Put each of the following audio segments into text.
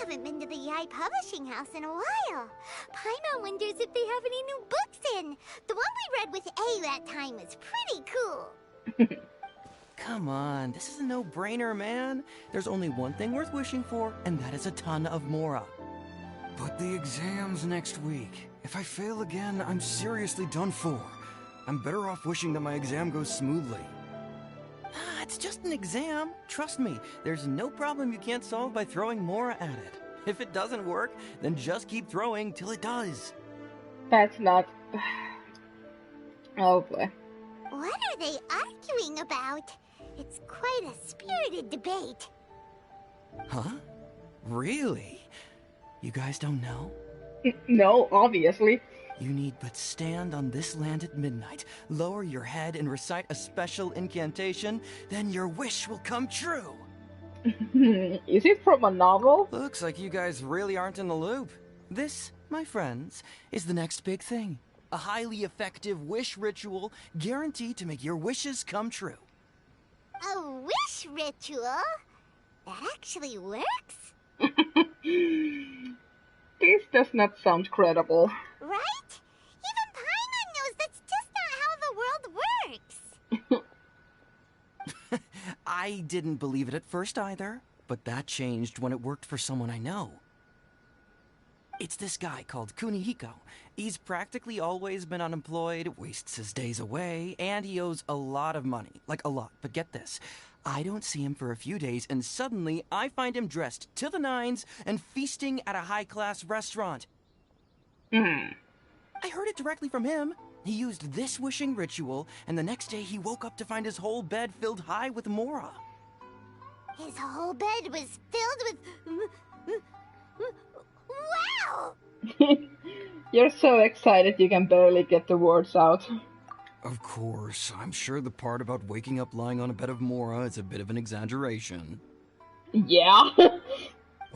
haven't been to the Yae Publishing House in a while. Paimon wonders if they have any new books in. The one we read with A that time is pretty cool. Come on, this is a no-brainer, man. There's only one thing worth wishing for, and that is a ton of Mora. But the exam's next week. If I fail again, I'm seriously done for. I'm better off wishing that my exam goes smoothly. Ah, it's just an exam. Trust me, there's no problem you can't solve by throwing Mora at it. If it doesn't work, then just keep throwing till it does. That's not... Oh boy. What are they arguing about? It's quite a spirited debate. Huh? Really? You guys don't know? No, obviously. You need but stand on this land at midnight, lower your head and recite a special incantation, then your wish will come true. Is it from a novel? Looks like you guys really aren't in the loop. This, my friends, is the next big thing. A highly effective wish ritual guaranteed to make your wishes come true. A wish ritual? That actually works? This does not sound credible. Right? Even Paimon knows that's just not how the world works. I didn't believe it at first either, but that changed when it worked for someone I know. It's this guy called Kunihiko. He's practically always been unemployed, wastes his days away, and he owes a lot of money. Like, a lot. But get this. I don't see him for a few days, and suddenly I find him dressed to the nines and feasting at a high-class restaurant. I heard it directly from him. He used this wishing ritual, and the next day he woke up to find his whole bed filled high with Mora. His whole bed was filled with... Wow! You're so excited you can barely get the words out. Of course, I'm sure the part about waking up lying on a bed of Mora is a bit of an exaggeration. Yeah.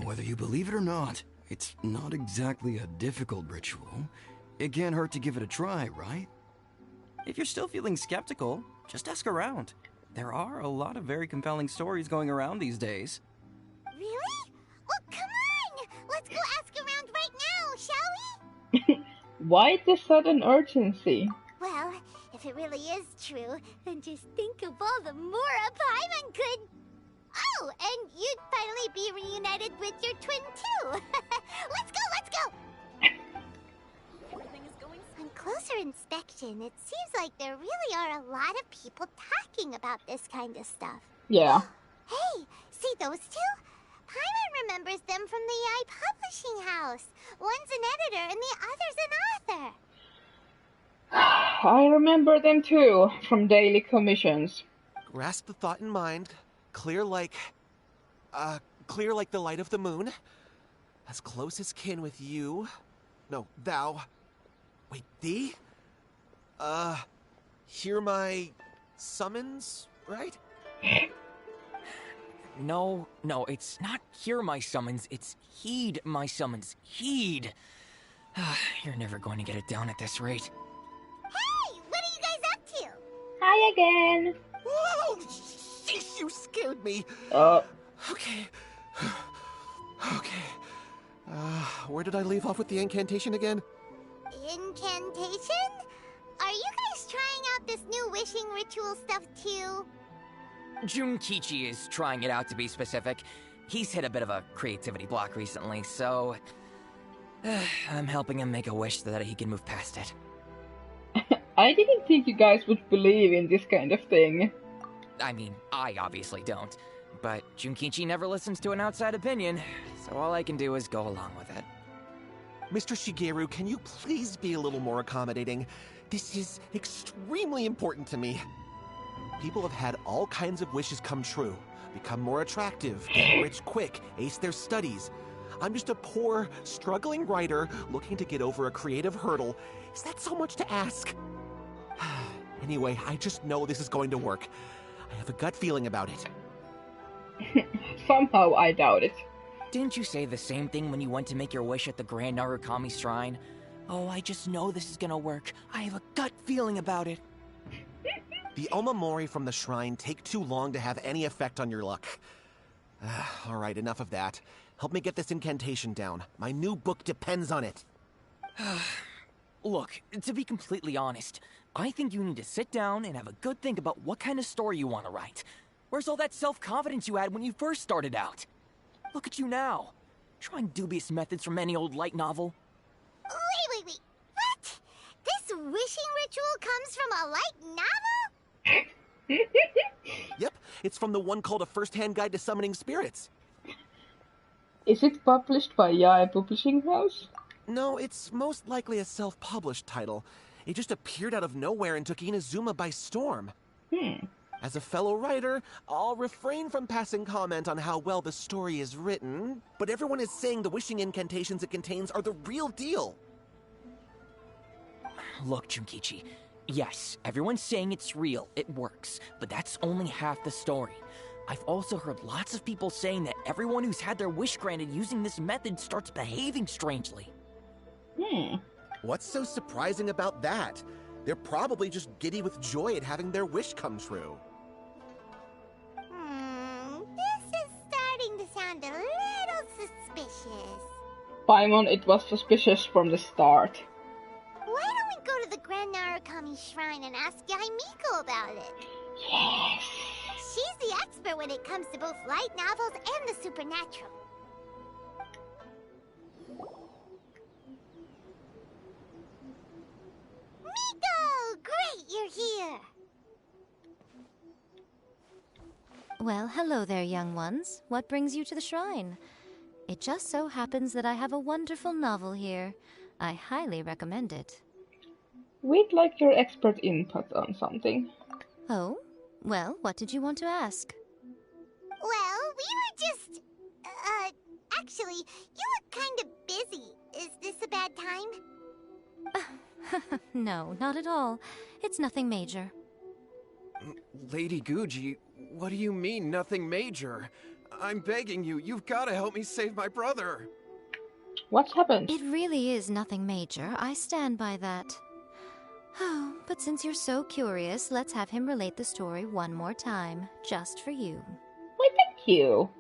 Whether you believe it or not, it's not exactly a difficult ritual. It can't hurt to give it a try, right? If you're still feeling skeptical, just ask around. There are a lot of very compelling stories going around these days. Really? Well, come on! Let's go ask around right now, shall we? Why the sudden urgency? Well, if it really is true, then just think of all the Mora Paimon could... Oh, and you'd finally be reunited with your twin, too. Let's go! On closer inspection, it seems like there really are a lot of people talking about this kind of stuff. Yeah. Hey, see those two? Paimon remembers them from the Yae Publishing House. One's an editor and the other's an author. I remember them too, from daily commissions. Grasp the thought in mind. Clear like the light of the moon. As close as kin with you. No, thou. Wait, thee? Hear my summons, right? No, it's not hear my summons, it's heed my summons. Heed! You're never going to get it down at this rate. Hey, what are you guys up to? Hi again. Whoa! Sheesh, you scared me. Okay. Where did I leave off with the incantation again? Incantation? Are you guys trying out this new wishing ritual stuff too? Junkichi is trying it out, to be specific. He's hit a bit of a creativity block recently, so... I'm helping him make a wish so that he can move past it. I didn't think you guys would believe in this kind of thing. I mean, I obviously don't. But Junkichi never listens to an outside opinion, so all I can do is go along with it. Mr. Shigeru, can you please be a little more accommodating? This is extremely important to me. People have had all kinds of wishes come true. Become more attractive, get rich quick, ace their studies. I'm just a poor, struggling writer looking to get over a creative hurdle. Is that so much to ask? Anyway, I just know this is going to work. I have a gut feeling about it. Somehow I doubt it. Didn't you say the same thing when you went to make your wish at the Grand Narukami Shrine? Oh, I just know this is gonna work. I have a gut feeling about it. The Omamori from the shrine take too long to have any effect on your luck. Alright, enough of that. Help me get this incantation down. My new book depends on it. Look, to be completely honest, I think you need to sit down and have a good think about what kind of story you want to write. Where's all that self-confidence you had when you first started out? Look at you now, trying dubious methods from any old light novel. Wait. What? This wishing ritual comes from a light novel? Yep, it's from the one called A First-Hand Guide to Summoning Spirits. Is it published by Yae Publishing House? No, it's most likely a self-published title. It just appeared out of nowhere and took Inazuma by storm. As a fellow writer, I'll refrain from passing comment on how well the story is written, but everyone is saying the wishing incantations it contains are the real deal. Look, Junkichi, yes, everyone's saying it's real, it works, but that's only half the story. I've also heard lots of people saying that everyone who's had their wish granted using this method starts behaving strangely. What's so surprising about that? They're probably just giddy with joy at having their wish come true. This is starting to sound a little suspicious. Paimon, it was suspicious from the start. Why don't we go to the Grand Narukami Shrine and ask Yae Miko about it? Yes. She's the expert when it comes to both light novels and the supernatural. Miko! Great, you're here! Well, hello there, young ones. What brings you to the shrine? It just so happens that I have a wonderful novel here. I highly recommend it. We'd like your expert input on something. Oh? Well, what did you want to ask? Well, we were just... actually, you look kind of busy. Is this a bad time? No, not at all. It's nothing major. Lady Guji, what do you mean, nothing major? I'm begging you, you've got to help me save my brother. What's happened? It really is nothing major. I stand by that. Oh, but since you're so curious, let's have him relate the story one more time, just for you. Why, thank you.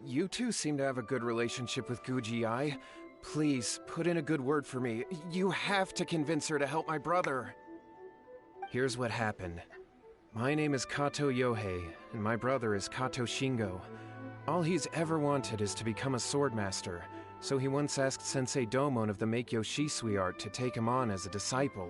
You two seem to have a good relationship with Guji Ai. Please, put in a good word for me. You have to convince her to help my brother. Here's what happened. My name is Kato Yohei, and my brother is Kato Shingo. All he's ever wanted is to become a swordmaster, so he once asked Sensei Domon of the Meikyo Shisui art to take him on as a disciple.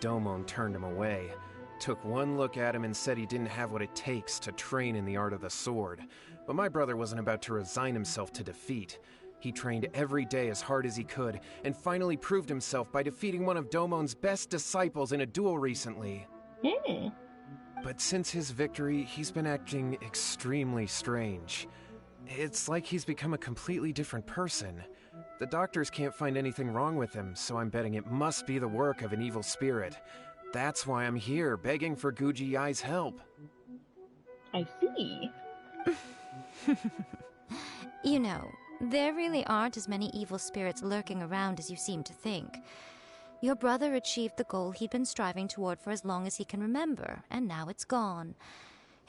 Domon turned him away, took one look at him and said he didn't have what it takes to train in the art of the sword. But my brother wasn't about to resign himself to defeat. He trained every day as hard as he could, and finally proved himself by defeating one of Domon's best disciples in a duel recently. But since his victory, he's been acting extremely strange. It's like he's become a completely different person. The doctors can't find anything wrong with him, so I'm betting it must be the work of an evil spirit. That's why I'm here, begging for Guji Ai's help. I see. You know, there really aren't as many evil spirits lurking around as you seem to think. Your brother achieved the goal he'd been striving toward for as long as he can remember, and now it's gone.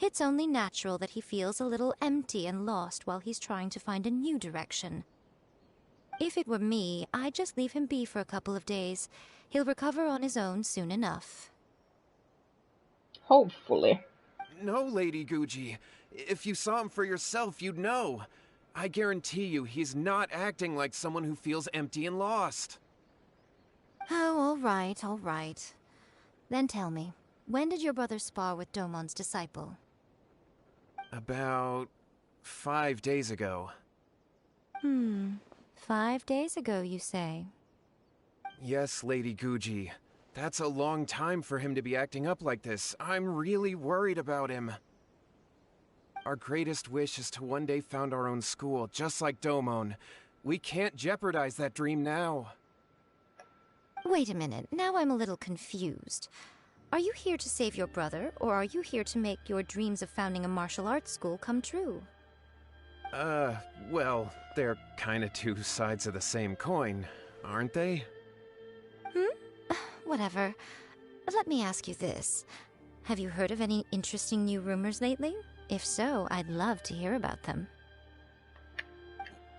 It's only natural that he feels a little empty and lost while he's trying to find a new direction. If it were me, I'd just leave him be for a couple of days. He'll recover on his own soon enough. Hopefully. No, Lady Guji. If you saw him for yourself, you'd know. I guarantee you, he's not acting like someone who feels empty and lost. Oh, all right. Then tell me, when did your brother spar with Domon's disciple? About 5 days ago. 5 days ago, you say? Yes, Lady Guji. That's a long time for him to be acting up like this. I'm really worried about him. Our greatest wish is to one day found our own school, just like Domon. We can't jeopardize that dream now. Wait a minute, now I'm a little confused. Are you here to save your brother, or are you here to make your dreams of founding a martial arts school come true? Well, they're kinda two sides of the same coin, aren't they? Whatever. Let me ask you this. Have you heard of any interesting new rumors lately? If so, I'd love to hear about them.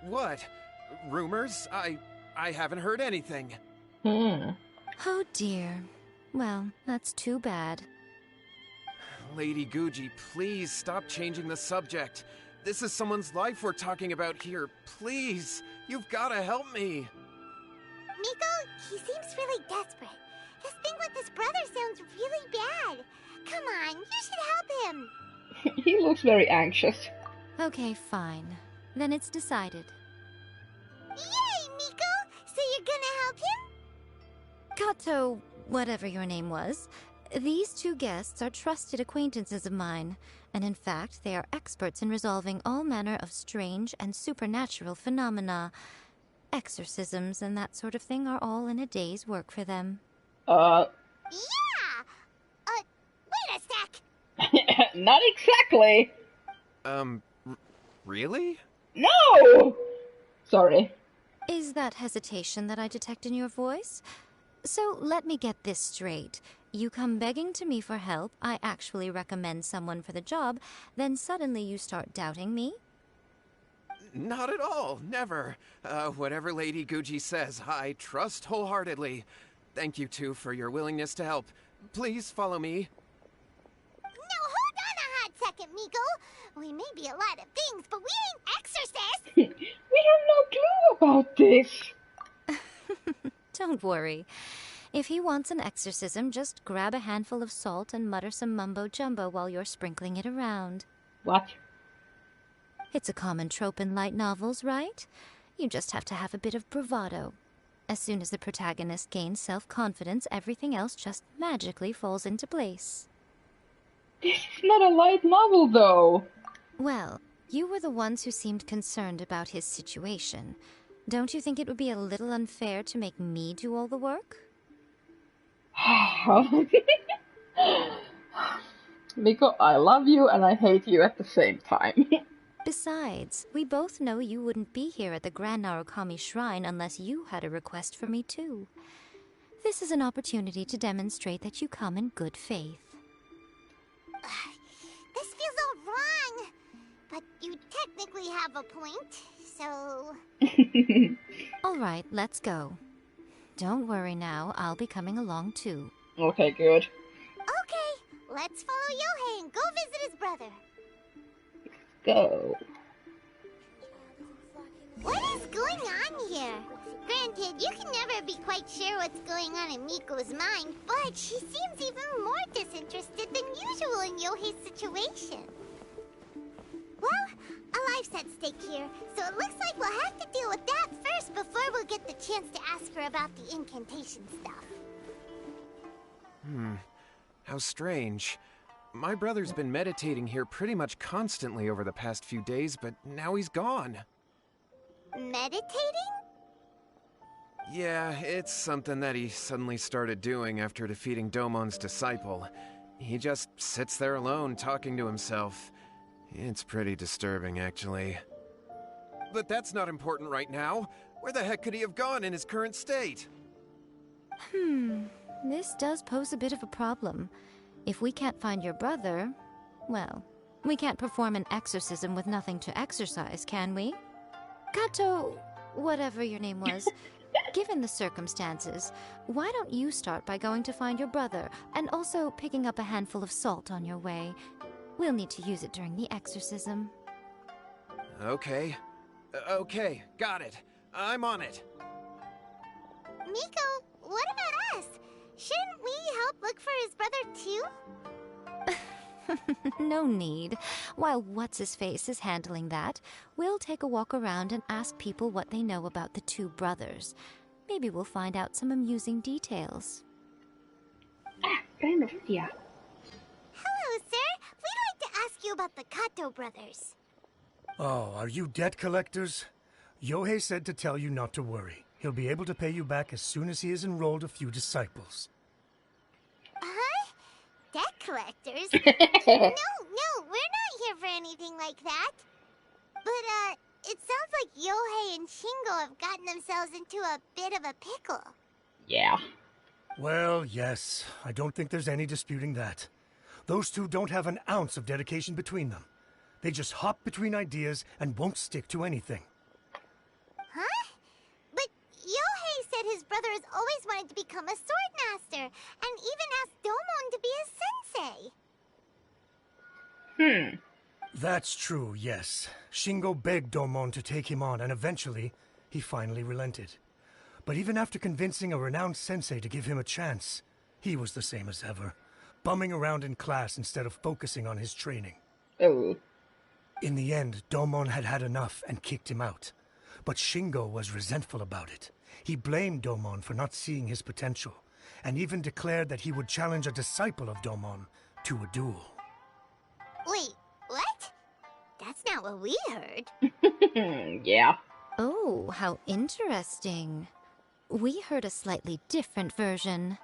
What? Rumors? I haven't heard anything. Oh dear. Well, that's too bad. Lady Guji, please stop changing the subject. This is someone's life we're talking about here. Please, you've got to help me. Miko, he seems really desperate. His thing with his brother sounds really bad. Come on, you should help him. He looks very anxious. Okay, fine. Then it's decided. Yay, Miko! So you're gonna help him? Kato, whatever your name was, these two guests are trusted acquaintances of mine, and in fact, they are experts in resolving all manner of strange and supernatural phenomena. Exorcisms and that sort of thing are all in a day's work for them. Yeah! Wait a sec! Not exactly. Really? No! Sorry. Is that hesitation that I detect in your voice? So let me get this straight. You come begging to me for help, I actually recommend someone for the job, then suddenly you start doubting me? Not at all. Never. Whatever Lady Guji says, I trust wholeheartedly. Thank you two for your willingness to help. Please follow me. Now hold on a hot second, Miko. We may be a lot of things, but we ain't exorcists. We have no clue about this. Don't worry. If he wants an exorcism, just grab a handful of salt and mutter some mumbo-jumbo while you're sprinkling it around. What? It's a common trope in light novels, right? You just have to have a bit of bravado. As soon as the protagonist gains self-confidence, everything else just magically falls into place. This is not a light novel, though. Well, you were the ones who seemed concerned about his situation. Don't you think it would be a little unfair to make me do all the work? Miko, I love you and I hate you at the same time. Besides, we both know you wouldn't be here at the Grand Narukami Shrine unless you had a request for me too. This is an opportunity to demonstrate that you come in good faith. This feels all wrong. But you technically have a point, so... All right, let's go. Don't worry now, I'll be coming along too. Okay, good. Okay, let's follow Yohei and go visit his brother. Go. What is going on here? Granted, you can never be quite sure what's going on in Miko's mind, but she seems even more disinterested than usual in Yohei's situation. Well, a life's at stake here, so it looks like we'll have to deal with that first before we'll get the chance to ask her about the incantation stuff. How strange. My brother's been meditating here pretty much constantly over the past few days, but now he's gone. Meditating? Yeah, it's something that he suddenly started doing after defeating Domon's disciple. He just sits there alone, talking to himself. It's pretty disturbing, actually. But that's not important right now. Where the heck could he have gone in his current state? This does pose a bit of a problem. If we can't find your brother, well, we can't perform an exorcism with nothing to exorcise, can we? Kato, whatever your name was, given the circumstances, why don't you start by going to find your brother, and also picking up a handful of salt on your way? We'll need to use it during the exorcism. Okay. Okay, got it. I'm on it. Miko, what about us? Shouldn't we help look for his brother too? No need. While What's-His-Face is handling that, we'll take a walk around and ask people what they know about the two brothers. Maybe we'll find out some amusing details. Kind of, yeah. Hello, sir. We'd like to ask you about the Kato brothers. Oh, are you debt collectors? Yohei said to tell you not to worry. He'll be able to pay you back as soon as he has enrolled a few disciples. Huh? Debt collectors? No, we're not here for anything like that. But, it sounds like Yohei and Shingo have gotten themselves into a bit of a pickle. Yeah. Well, yes. I don't think there's any disputing that. Those two don't have an ounce of dedication between them. They just hop between ideas and won't stick to anything. Huh? But Yohei said his brother has always wanted to become a sword master, and even asked Domon to be his sensei. That's true, yes. Shingo begged Domon to take him on, and eventually, he finally relented. But even after convincing a renowned sensei to give him a chance, he was the same as ever, bumming around in class instead of focusing on his training. Oh. In the end, Domon had had enough and kicked him out. But Shingo was resentful about it. He blamed Domon for not seeing his potential, and even declared that he would challenge a disciple of Domon to a duel. Wait, what? That's not what we heard. Yeah. Oh, how interesting. We heard a slightly different version.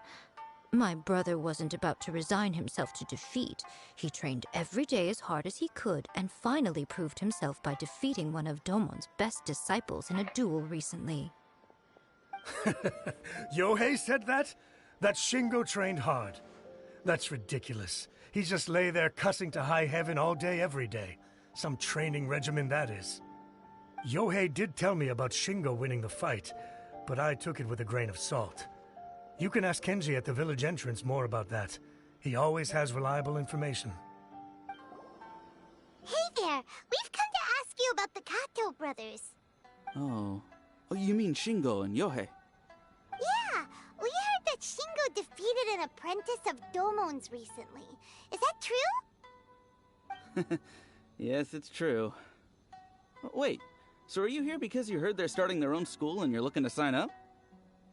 My brother wasn't about to resign himself to defeat. He trained every day as hard as he could and finally proved himself by defeating one of Domon's best disciples in a duel recently. Yohei said that? That Shingo trained hard. That's ridiculous. He just lay there cussing to high heaven all day, every day. Some training regimen, that is. Yohei did tell me about Shingo winning the fight, but I took it with a grain of salt. You can ask Kenji at the village entrance more about that. He always has reliable information. Hey there, we've come to ask you about the Kato brothers. Oh, you mean Shingo and Yohei? Yeah, we heard that Shingo defeated an apprentice of Domon's recently. Is that true? Yes, it's true. Wait, so are you here because you heard they're starting their own school and you're looking to sign up?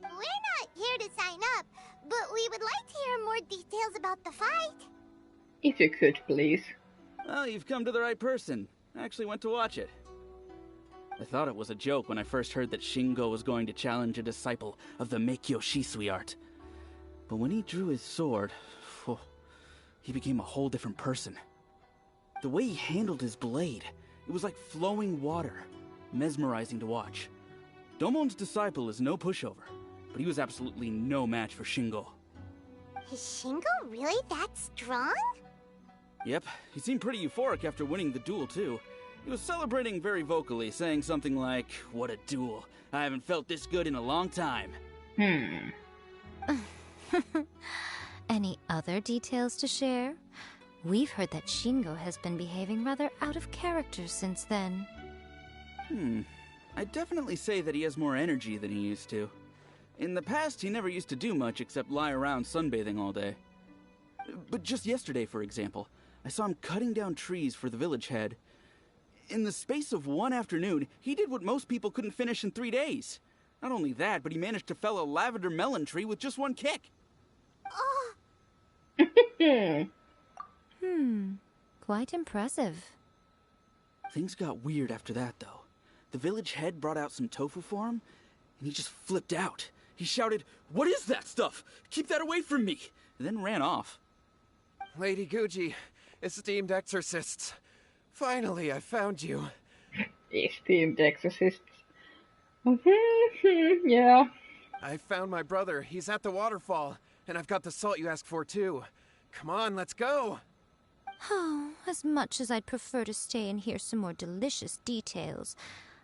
We're not here to sign up, but we would like to hear more details about the fight. If you could, please. Well, you've come to the right person. I actually went to watch it. I thought it was a joke when I first heard that Shingo was going to challenge a disciple of the Meikyo Shisui art. But when he drew his sword, he became a whole different person. The way he handled his blade, it was like flowing water, mesmerizing to watch. Domon's disciple is no pushover, but he was absolutely no match for Shingo. Is Shingo really that strong? Yep, he seemed pretty euphoric after winning the duel too. He was celebrating very vocally, saying something like, "What a duel. I haven't felt this good in a long time." Any other details to share? We've heard that Shingo has been behaving rather out of character since then. I'd definitely say that he has more energy than he used to. In the past, he never used to do much except lie around sunbathing all day. But just yesterday, for example, I saw him cutting down trees for the village head. In the space of one afternoon, he did what most people couldn't finish in 3 days. Not only that, but he managed to fell a lavender melon tree with just one kick. Quite impressive. Things got weird after that, though. The village head brought out some tofu for him, and he just flipped out. He shouted, "What is that stuff? Keep that away from me!" and then ran off. Lady Guji, esteemed exorcists. Finally, I found you. Esteemed exorcists. Yeah. I found my brother. He's at the waterfall. And I've got the salt you asked for, too. Come on, let's go. Oh, as much as I'd prefer to stay and hear some more delicious details,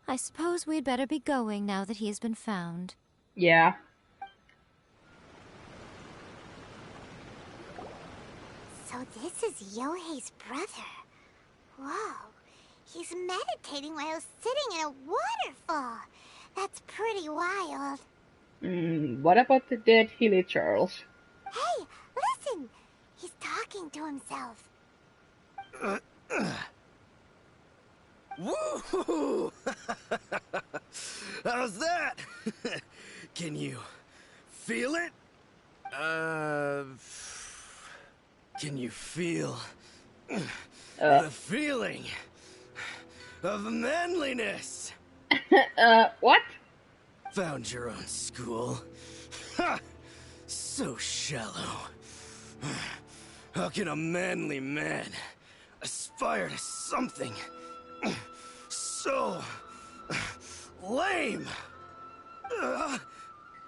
I suppose we'd better be going now that he has been found. Yeah. So this is Yohei's brother. Whoa. He's meditating while sitting in a waterfall. That's pretty wild. What about the dead Hilly Charles? Hey, listen! He's talking to himself. Woo! How's that? Can you feel it? Can you feel the feeling of manliness? What? Found your own school. Ha! So shallow. How can a manly man aspire to something so lame?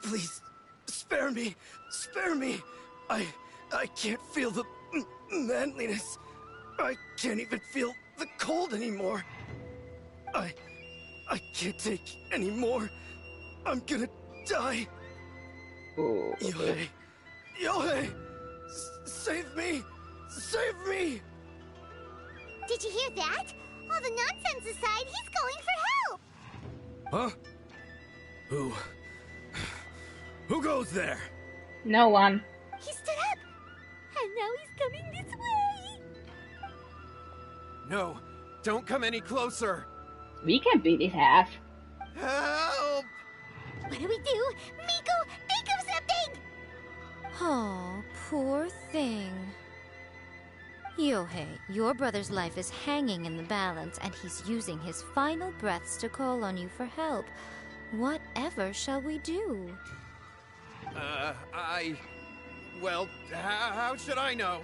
Please, spare me. Spare me. I can't feel the manliness. I can't even feel the cold anymore. I can't take any more. I'm gonna die. Oh, Yohei! Yohei! Save me! Save me! Did you hear that? All the nonsense aside, he's calling for help! Huh? Who goes there? no one. He stood up! And now he's coming this way! No, don't come any closer. We can beat his ass. Help! What do we do? Miko, think of something! Oh, poor thing. Yohei, your brother's life is hanging in the balance, and he's using his final breaths to call on you for help. Whatever shall we do? Well, how should I know?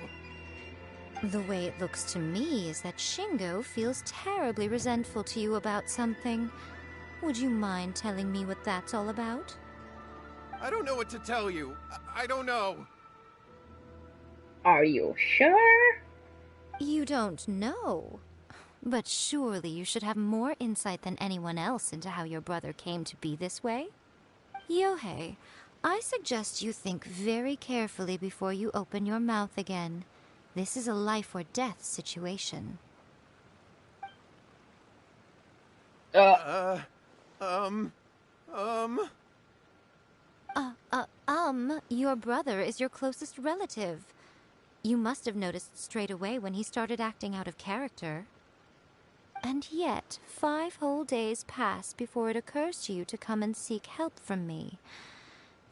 The way it looks to me is that Shingo feels terribly resentful to you about something. Would you mind telling me what that's all about? I don't know what to tell you. I don't know. Are you sure? You don't know. But surely you should have more insight than anyone else into how your brother came to be this way. Yohei, I suggest you think very carefully before you open your mouth again. This is a life or death situation. Your brother is your closest relative. You must have noticed straight away when he started acting out of character. And yet, 5 whole days pass before it occurs to you to come and seek help from me.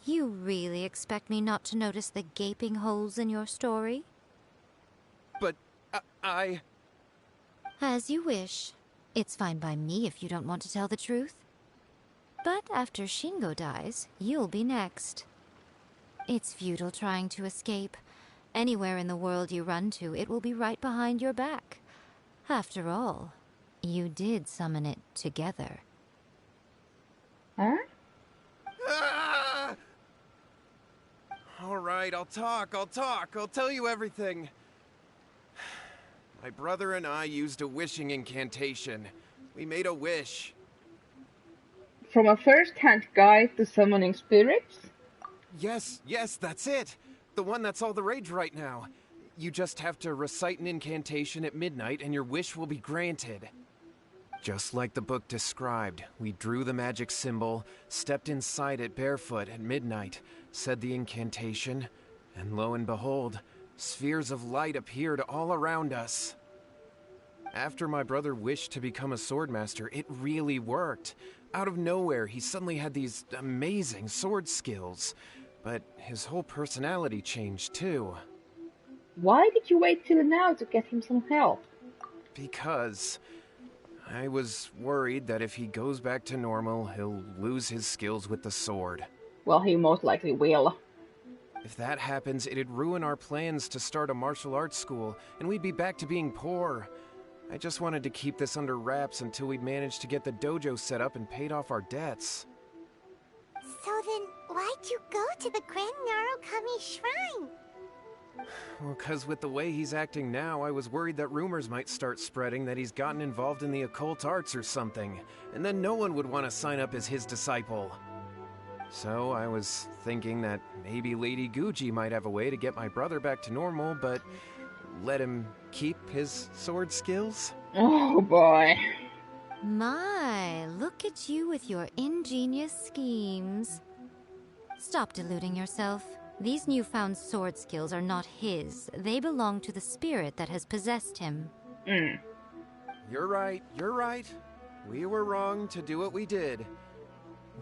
You really expect me not to notice the gaping holes in your story? But As you wish. It's fine by me if you don't want to tell the truth. But after Shingo dies, you'll be next. It's futile trying to escape. Anywhere in the world you run to, it will be right behind your back. After all, you did summon it together. Huh? All right, I'll talk. I'll tell you everything. My brother and I used a wishing incantation. We made a wish. From a first-hand guide to summoning spirits? Yes, that's it. The one that's all the rage right now. You just have to recite an incantation at midnight and your wish will be granted. Just like the book described, we drew the magic symbol, stepped inside it barefoot at midnight, said the incantation, and lo and behold, spheres of light appeared all around us. After my brother wished to become a swordmaster, it really worked. Out of nowhere, he suddenly had these amazing sword skills. But his whole personality changed too. Why did you wait till now to get him some help? Because I was worried that if he goes back to normal, he'll lose his skills with the sword. Well, he most likely will. If that happens, it'd ruin our plans to start a martial arts school, and we'd be back to being poor. I just wanted to keep this under wraps until we'd managed to get the dojo set up and paid off our debts. So then, why'd you go to the Grand Narukami Shrine? Well, 'cause with the way he's acting now, I was worried that rumors might start spreading that he's gotten involved in the occult arts or something, and then no one would want to sign up as his disciple. So I was thinking that maybe Lady Guji might have a way to get my brother back to normal, but let him keep his sword skills? Oh boy. My, look at you with your ingenious schemes. Stop deluding yourself. These newfound sword skills are not his. They belong to the spirit that has possessed him. You're right. We were wrong to do what we did.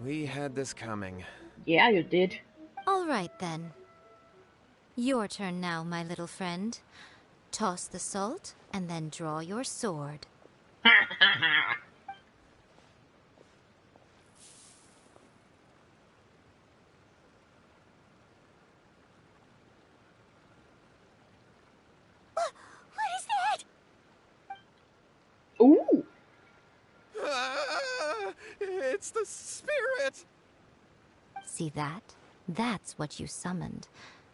We had this coming. Yeah, you did. All right, then. Your turn now, my little friend. Toss the salt, and then draw your sword. What is that? Ooh! It's the spirit! See that? That's what you summoned.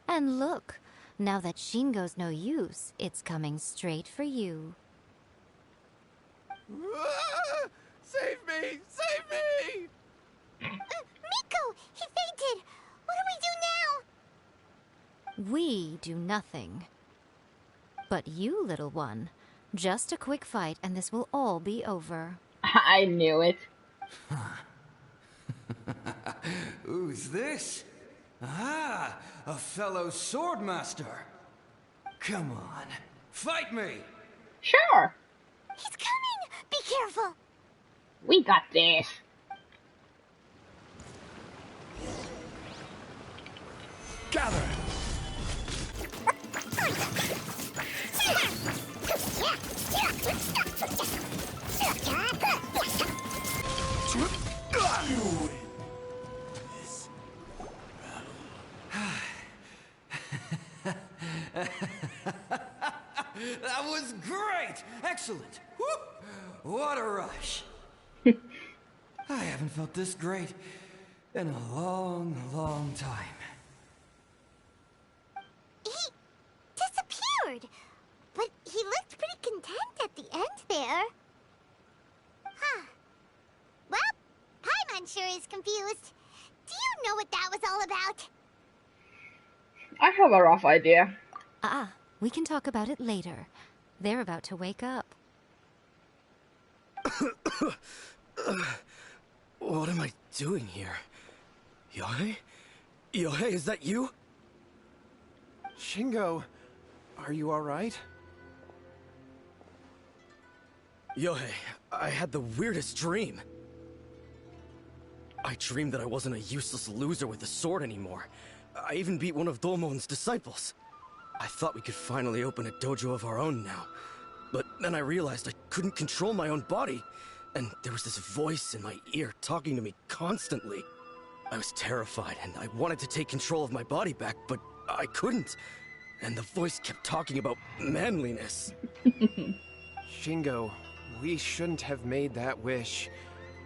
And look, now that Shingo's no use, it's coming straight for you. Ah! Save me! Save me! Miko! He fainted! What do we do now? We do nothing. But you, little one, just a quick fight and this will all be over. I knew it. Who's this? Ah, a fellow swordmaster. Come on, fight me! Sure, He's coming! Be careful! we got this. Gather! That was great! Excellent! Whoop! What a rush! I haven't felt this great in a long, long time. He disappeared! But he looked pretty content at the end there. Huh. Well, Paimon sure is confused. Do you know what that was all about? I have a rough idea. We can talk about it later. They're about to wake up. What am I doing here? Yae? Yae, is that you? Shingo, are you alright? Yae, I had the weirdest dream. I dreamed that I wasn't a useless loser with a sword anymore. I even beat one of Domon's disciples. I thought we could finally open a dojo of our own now. But then I realized I couldn't control my own body. And there was this voice in my ear talking to me constantly. I was terrified and I wanted to take control of my body back, but I couldn't. And the voice kept talking about manliness. Shingo, we shouldn't have made that wish.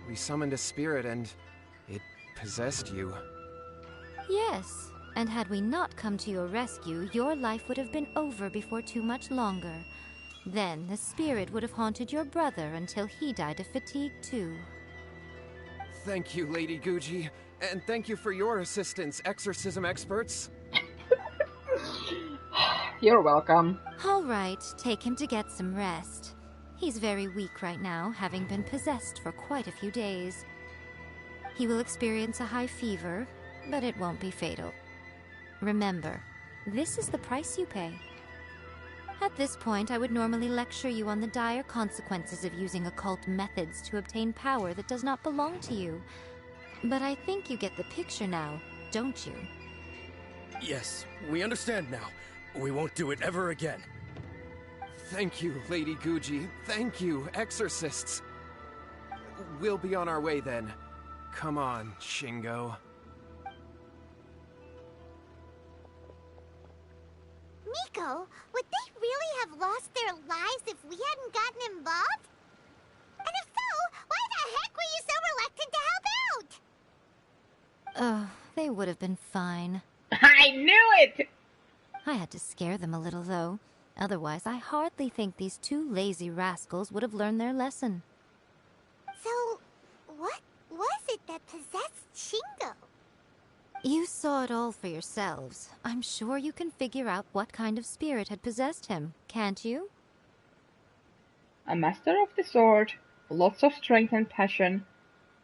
We summoned a spirit and it possessed you. Yes, and had we not come to your rescue, your life would have been over before too much longer. Then the spirit would have haunted your brother until he died of fatigue too. Thank you, Lady Guji. And thank you for your assistance, exorcism experts. You're welcome. All right, take him to get some rest. He's very weak right now, having been possessed for quite a few days. He will experience a high fever, but it won't be fatal. Remember, this is the price you pay. At this point, I would normally lecture you on the dire consequences of using occult methods to obtain power that does not belong to you. But I think you get the picture now, don't you? Yes, we understand now. We won't do it ever again. Thank you, Lady Guji. Thank you, exorcists. We'll be on our way then. Come on, Shingo. Miko, would they really have lost their lives if we hadn't gotten involved? And if so, why the heck were you so reluctant to help out? Oh, they would have been fine. I knew it! I had to scare them a little, though. Otherwise, I hardly think these two lazy rascals would have learned their lesson. So, what was it that possessed Shingo? You saw it all for yourselves. I'm sure you can figure out what kind of spirit had possessed him, can't you? A master of the sword, lots of strength and passion,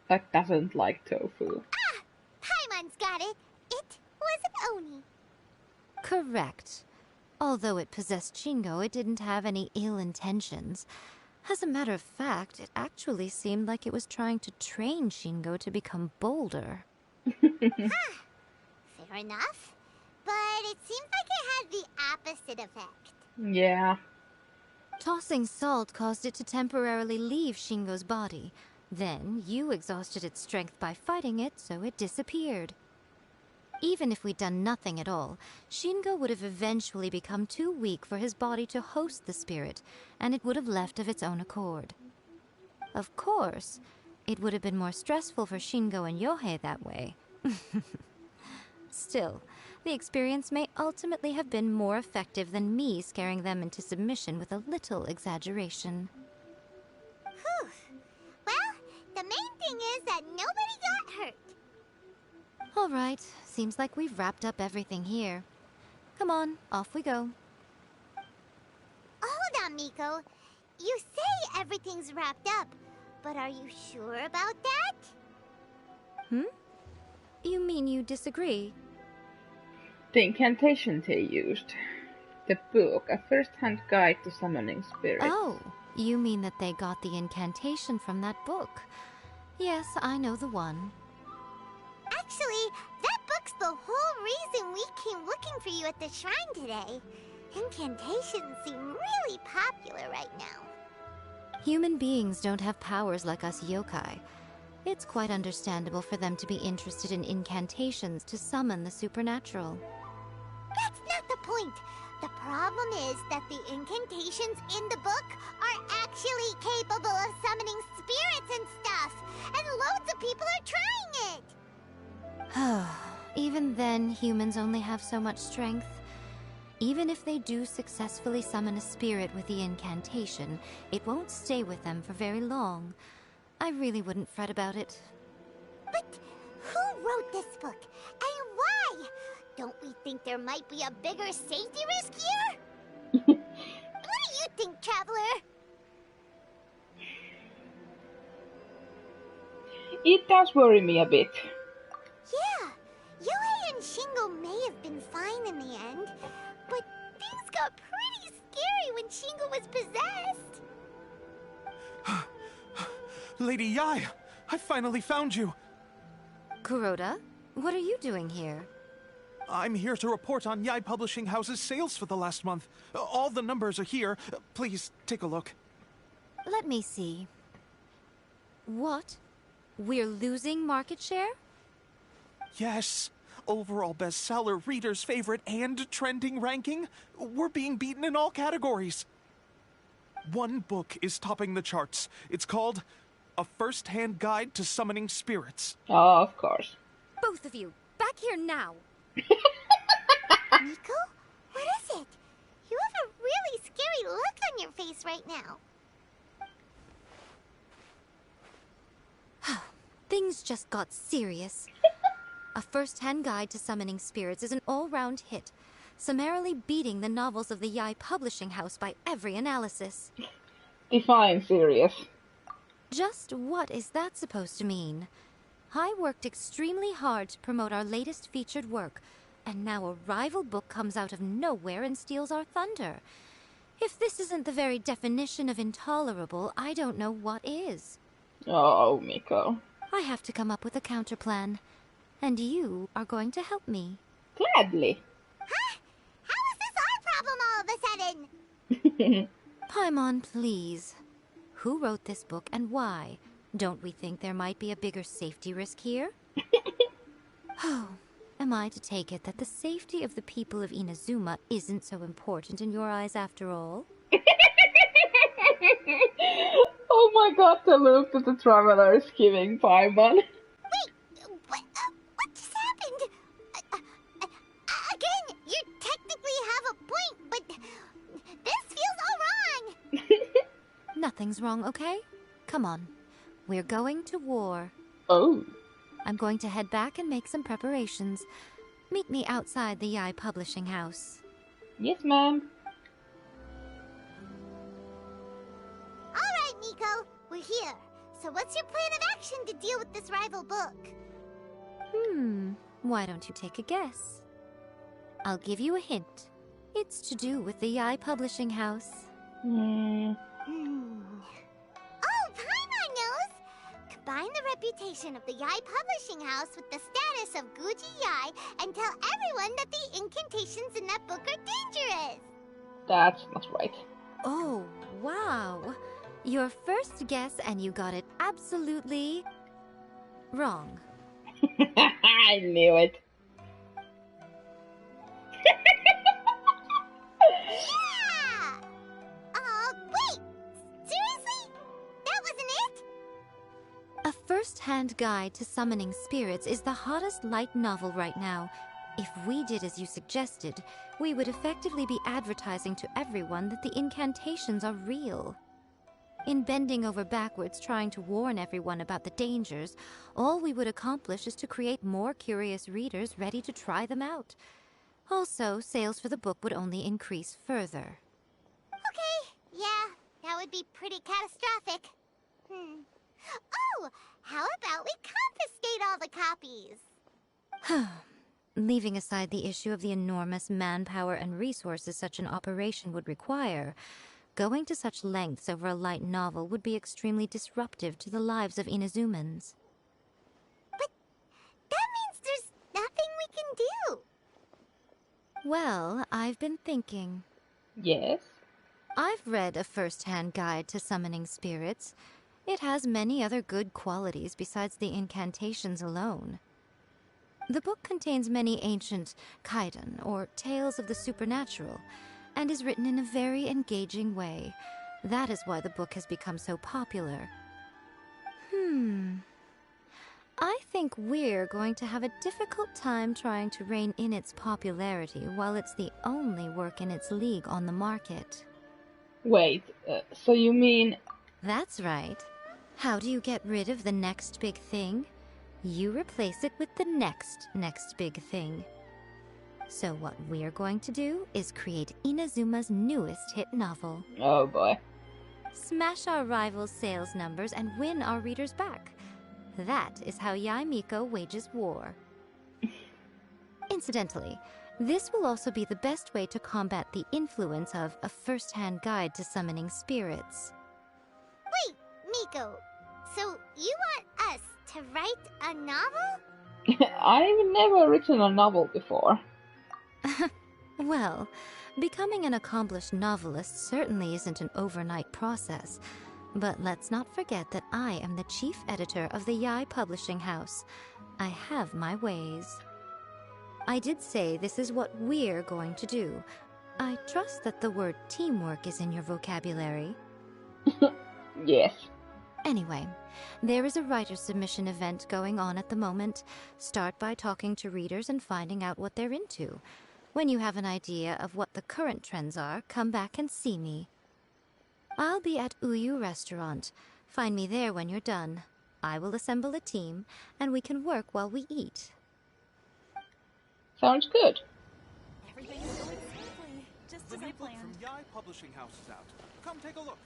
that doesn't like tofu. Ah! Paimon's got it! It was an Oni. Correct. Although it possessed Shingo, it didn't have any ill intentions. As a matter of fact, it actually seemed like it was trying to train Shingo to become bolder. Fair enough. But it seemed like it had the opposite effect. Yeah. Tossing salt caused it to temporarily leave Shingo's body. Then, you exhausted its strength by fighting it, so it disappeared. Even if we'd done nothing at all, Shingo would have eventually become too weak for his body to host the spirit, and it would have left of its own accord. Of course, it would have been more stressful for Shingo and Yohei that way. Still, the experience may ultimately have been more effective than me scaring them into submission with a little exaggeration. that nobody got hurt. All right, seems like we've wrapped up everything here. Come on, off we go. Hold on, Miko. You say everything's wrapped up, but are you sure about that? You mean you disagree? The incantations he used. The book, a first-hand guide to summoning spirits. Oh, you mean that they got the incantation from that book. Yes, I know the one. Actually, that book's the whole reason we came looking for you at the shrine today. Incantations seem really popular right now. Human beings don't have powers like us yokai. It's quite understandable for them to be interested in incantations to summon the supernatural. That's not the point. The problem is that the incantations in the book are actually capable of summoning spirits and stuff, and loads of people are trying it. Even then, humans only have so much strength. Even if they do successfully summon a spirit with the incantation, it won't stay with them for very long. I really wouldn't fret about it. But who wrote this book, and why? Don't we think there might be a bigger safety risk here? What do you think, Traveler? It does worry me a bit. Yeah, Yae and Shingo may have been fine in the end, but things got pretty scary when Shingo was possessed. Lady Yae, I finally found you. Kuroda, what are you doing here? I'm here to report on Yae Publishing House's sales for the last month. All the numbers are here. Please, take a look. Let me see. What? We're losing market share? Yes. Overall bestseller, reader's favorite, and trending ranking. We're being beaten in all categories. One book is topping the charts. It's called A First-Hand Guide to Summoning Spirits. Oh, of course. Both of you, back here now! Miko? What is it? You have a really scary look on your face right now. Things just got serious. A First-Hand Guide to Summoning Spirits is an all-round hit, summarily beating the novels of the Yae Publishing House by every analysis. Define serious. Just what is that supposed to mean? I worked extremely hard to promote our latest featured work, and now a rival book comes out of nowhere and steals our thunder. If this isn't the very definition of intolerable, I don't know what is. Oh, Miko. I have to come up with a counterplan, and you are going to help me. Gladly. Huh? How is this our problem all of a sudden? Paimon, please. Who wrote this book and why? Don't we think there might be a bigger safety risk here? Oh, am I to take it that the safety of the people of Inazuma isn't so important in your eyes after all? Oh my god, the look that the traveler is giving Paimon. Wait, what just happened? Again, you technically have a point, but this feels all wrong. Nothing's wrong, okay? Come on. We're going to war. Oh. I'm going to head back and make some preparations. Meet me outside the Yae Publishing House. Yes, ma'am. All right, Miko, we're here. So what's your plan of action to deal with this rival book? Why don't you take a guess? I'll give you a hint. It's to do with the Yae Publishing House. Oh, Paimon knows! Combine the reputation of the Yae Publishing House with the status of Guji Yae and tell everyone that the incantations in that book are dangerous! That's not right. Oh, wow. Your first guess and you got it absolutely wrong. I knew it. Yeah! Wait! Seriously? That wasn't it? A First-Hand Guide to Summoning Spirits is the hottest light novel right now. If we did as you suggested, we would effectively be advertising to everyone that the incantations are real. In bending over backwards trying to warn everyone about the dangers, all we would accomplish is to create more curious readers ready to try them out. Also, sales for the book would only increase further. Okay, yeah, that would be pretty catastrophic. Oh, how about we confiscate all the copies? Leaving aside the issue of the enormous manpower and resources such an operation would require, going to such lengths over a light novel would be extremely disruptive to the lives of Inazumans. But that means there's nothing we can do. Well, I've been thinking. Yes? I've read a first-hand guide to summoning spirits. It has many other good qualities besides the incantations alone. The book contains many ancient kaidan, or tales of the supernatural, and is written in a very engaging way. That is why the book has become so popular. I think we're going to have a difficult time trying to rein in its popularity while it's the only work in its league on the market. Wait, so you mean... That's right. How do you get rid of the next big thing? You replace it with the next big thing. So what we're going to do is create Inazuma's newest hit novel. Oh boy. Smash our rivals' sales numbers and win our readers back. That is how Yae Miko wages war. Incidentally, this will also be the best way to combat the influence of a first-hand guide to summoning spirits. Wait, Miko, so you want us to write a novel? I've never written a novel before. Well, becoming an accomplished novelist certainly isn't an overnight process. But let's not forget that I am the chief editor of the Yae Publishing House. I have my ways. I did say this is what we're going to do. I trust that the word teamwork is in your vocabulary. Yes. Anyway, there is a writer's submission event going on at the moment. Start by talking to readers and finding out what they're into. When you have an idea of what the current trends are, come back and see me. I'll be at Uyu Restaurant. Find me there when you're done. I will assemble a team, and we can work while we eat. Sounds good. Everything is going smoothly, just as I planned. From Yae Publishing House is out. Come take a look.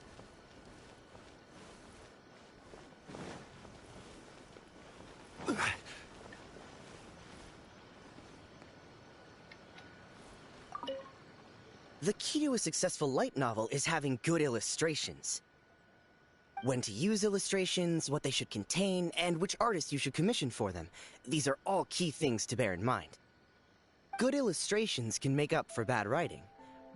The key to a successful light novel is having good illustrations. When to use illustrations, what they should contain, and which artists you should commission for them. These are all key things to bear in mind. Good illustrations can make up for bad writing.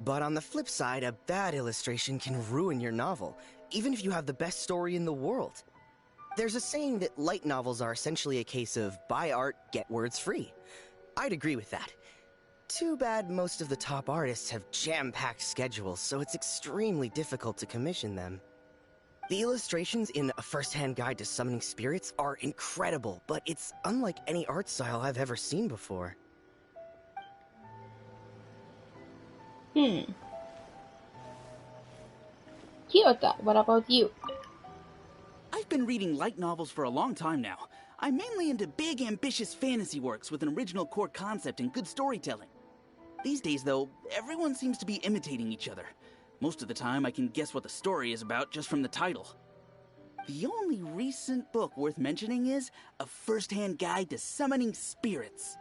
But on the flip side, a bad illustration can ruin your novel, even if you have the best story in the world. There's a saying that light novels are essentially a case of buy art, get words free. I'd agree with that. Too bad most of the top artists have jam-packed schedules, so it's extremely difficult to commission them. The illustrations in A First-Hand Guide to Summoning Spirits are incredible, but it's unlike any art style I've ever seen before. Kyoto, what about you? I've been reading light novels for a long time now. I'm mainly into big, ambitious fantasy works with an original core concept and good storytelling. These days, though, everyone seems to be imitating each other. Most of the time, I can guess what the story is about just from the title. The only recent book worth mentioning is A First-Hand Guide to Summoning Spirits.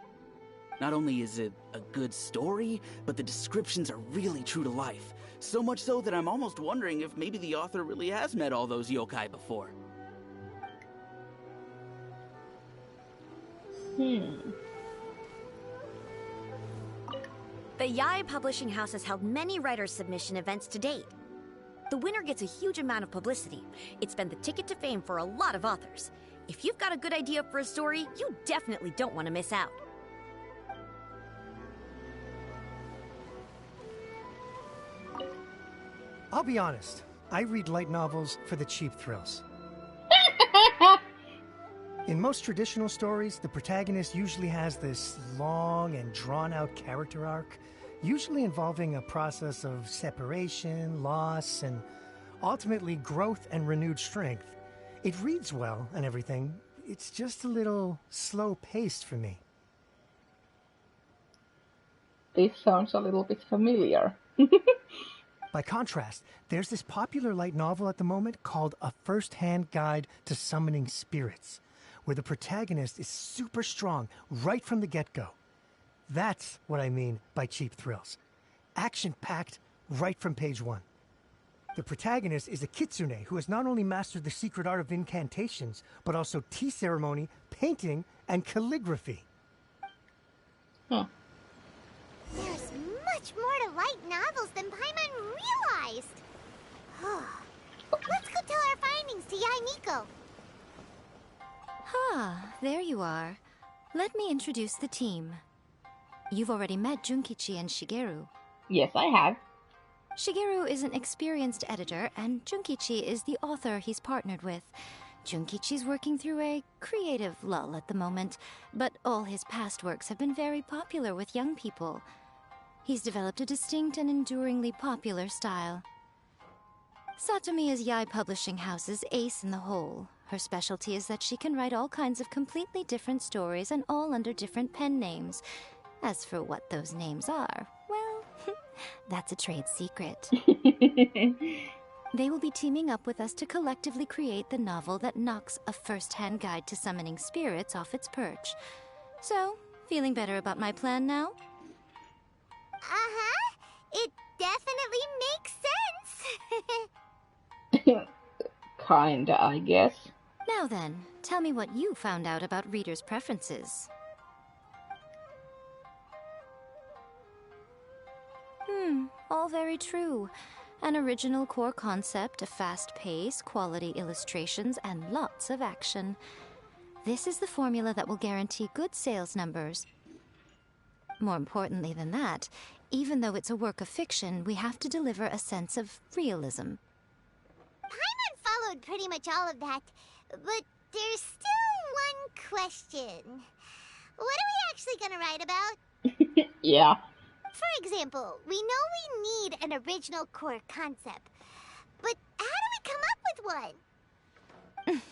Not only is it a good story, but the descriptions are really true to life. So much so that I'm almost wondering if maybe the author really has met all those yokai before. The Yae Publishing House has held many writers' submission events to date. The winner gets a huge amount of publicity. It's been the ticket to fame for a lot of authors. If you've got a good idea for a story, you definitely don't want to miss out. I'll be honest, I read light novels for the cheap thrills. In most traditional stories, the protagonist usually has this long and drawn-out character arc, usually involving a process of separation, loss, and Ultimately, growth and renewed strength. It reads well and everything. It's just a little slow-paced for me. This sounds a little bit familiar. By contrast, there's this popular light novel at the moment called A First-Hand Guide to Summoning Spirits, where the protagonist is super strong right from the get-go. That's what I mean by cheap thrills. Action-packed right from page 1. The protagonist is a kitsune who has not only mastered the secret art of incantations, but also tea ceremony, painting, and calligraphy. Huh. There's much more to light novels than Paimon realized. Let's go tell our findings to Yae Miko. There you are. Let me introduce the team. You've already met Junkichi and Shigeru. Yes, I have. Shigeru is an experienced editor, and Junkichi is the author he's partnered with. Junkichi's working through a creative lull at the moment, but all his past works have been very popular with young people. He's developed a distinct and enduringly popular style. Satomi is Yae Publishing House's ace in the hole. Her specialty is that she can write all kinds of completely different stories and all under different pen names. As for what those names are, well, that's a trade secret. They will be teaming up with us to collectively create the novel that knocks A First-Hand Guide to Summoning Spirits off its perch. So, feeling better about my plan now? Uh-huh. It definitely makes sense. Kinda, I guess. Now then, tell me what you found out about readers' preferences. All very true. An original core concept, a fast pace, quality illustrations, and lots of action. This is the formula that will guarantee good sales numbers. More importantly than that, even though it's a work of fiction, we have to deliver a sense of realism. Paimon followed pretty much all of that, but there's still one question. What are we actually gonna write about? Yeah. For example, we know we need an original core concept, but how do we come up with one?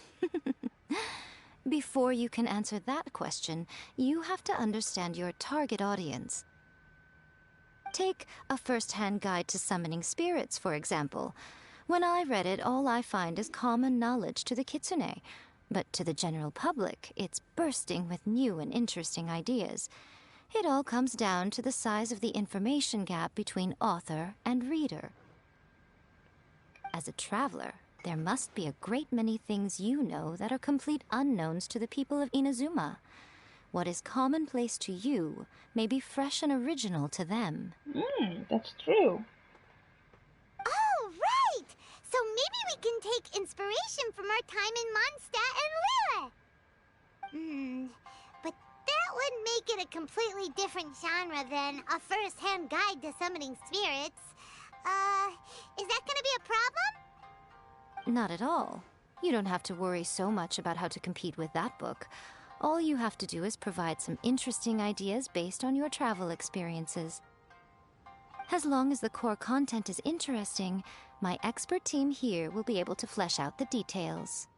Before you can answer that question, you have to understand your target audience. Take A First-Hand Guide to Summoning Spirits, for example. When I read it, all I find is common knowledge to the kitsune, but to the general public, it's bursting with new and interesting ideas. It all comes down to the size of the information gap between author and reader. As a traveler, there must be a great many things you know that are complete unknowns to the people of Inazuma. What is commonplace to you may be fresh and original to them. That's true. Oh, right! So maybe we can take inspiration from our time in Mondstadt and Lille. But that would make it a completely different genre than A First-Hand Guide to Summoning Spirits. Is that gonna be a problem? Not at all. You don't have to worry so much about how to compete with that book. All you have to do is provide some interesting ideas based on your travel experiences. As long as the core content is interesting, my expert team here will be able to flesh out the details.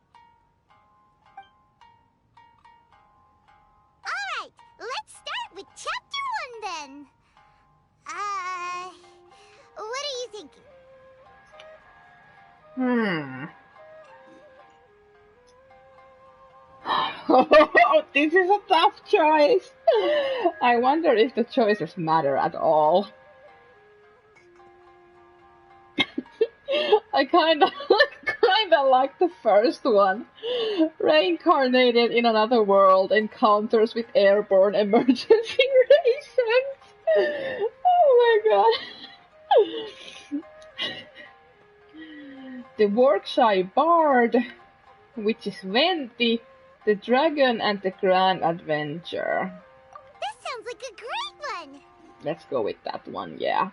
Alright, let's start with Chapter 1 then. What are you thinking? This is a tough choice. I wonder if the choices matter at all. I kinda like the first one. Reincarnated in another world, encounters with airborne emergency rations. Oh my god. The Workshy Bard, which is Venti, the Dragon and the Grand Adventure. That sounds like a great one! Let's go with that one, yeah.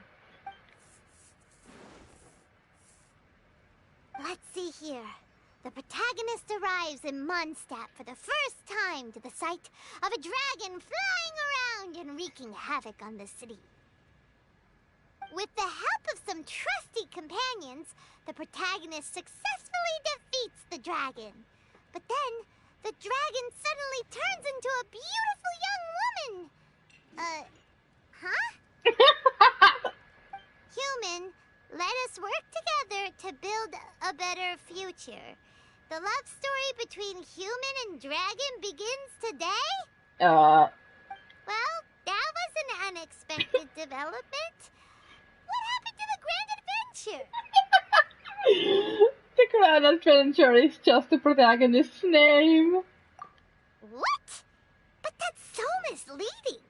Let's see here. The protagonist arrives in Mondstadt for the first time to the sight of a dragon flying around and wreaking havoc on the city. With the help of some trusty companions, the protagonist successfully defeats the dragon. But then, the dragon suddenly turns into a beautiful young woman. Huh? Human, let us work together to build a better future. The love story between human and dragon begins today? Well, that was an unexpected development. What happened to the Grand Adventure? The Grand Adventure is just the protagonist's name. What? But that's so misleading.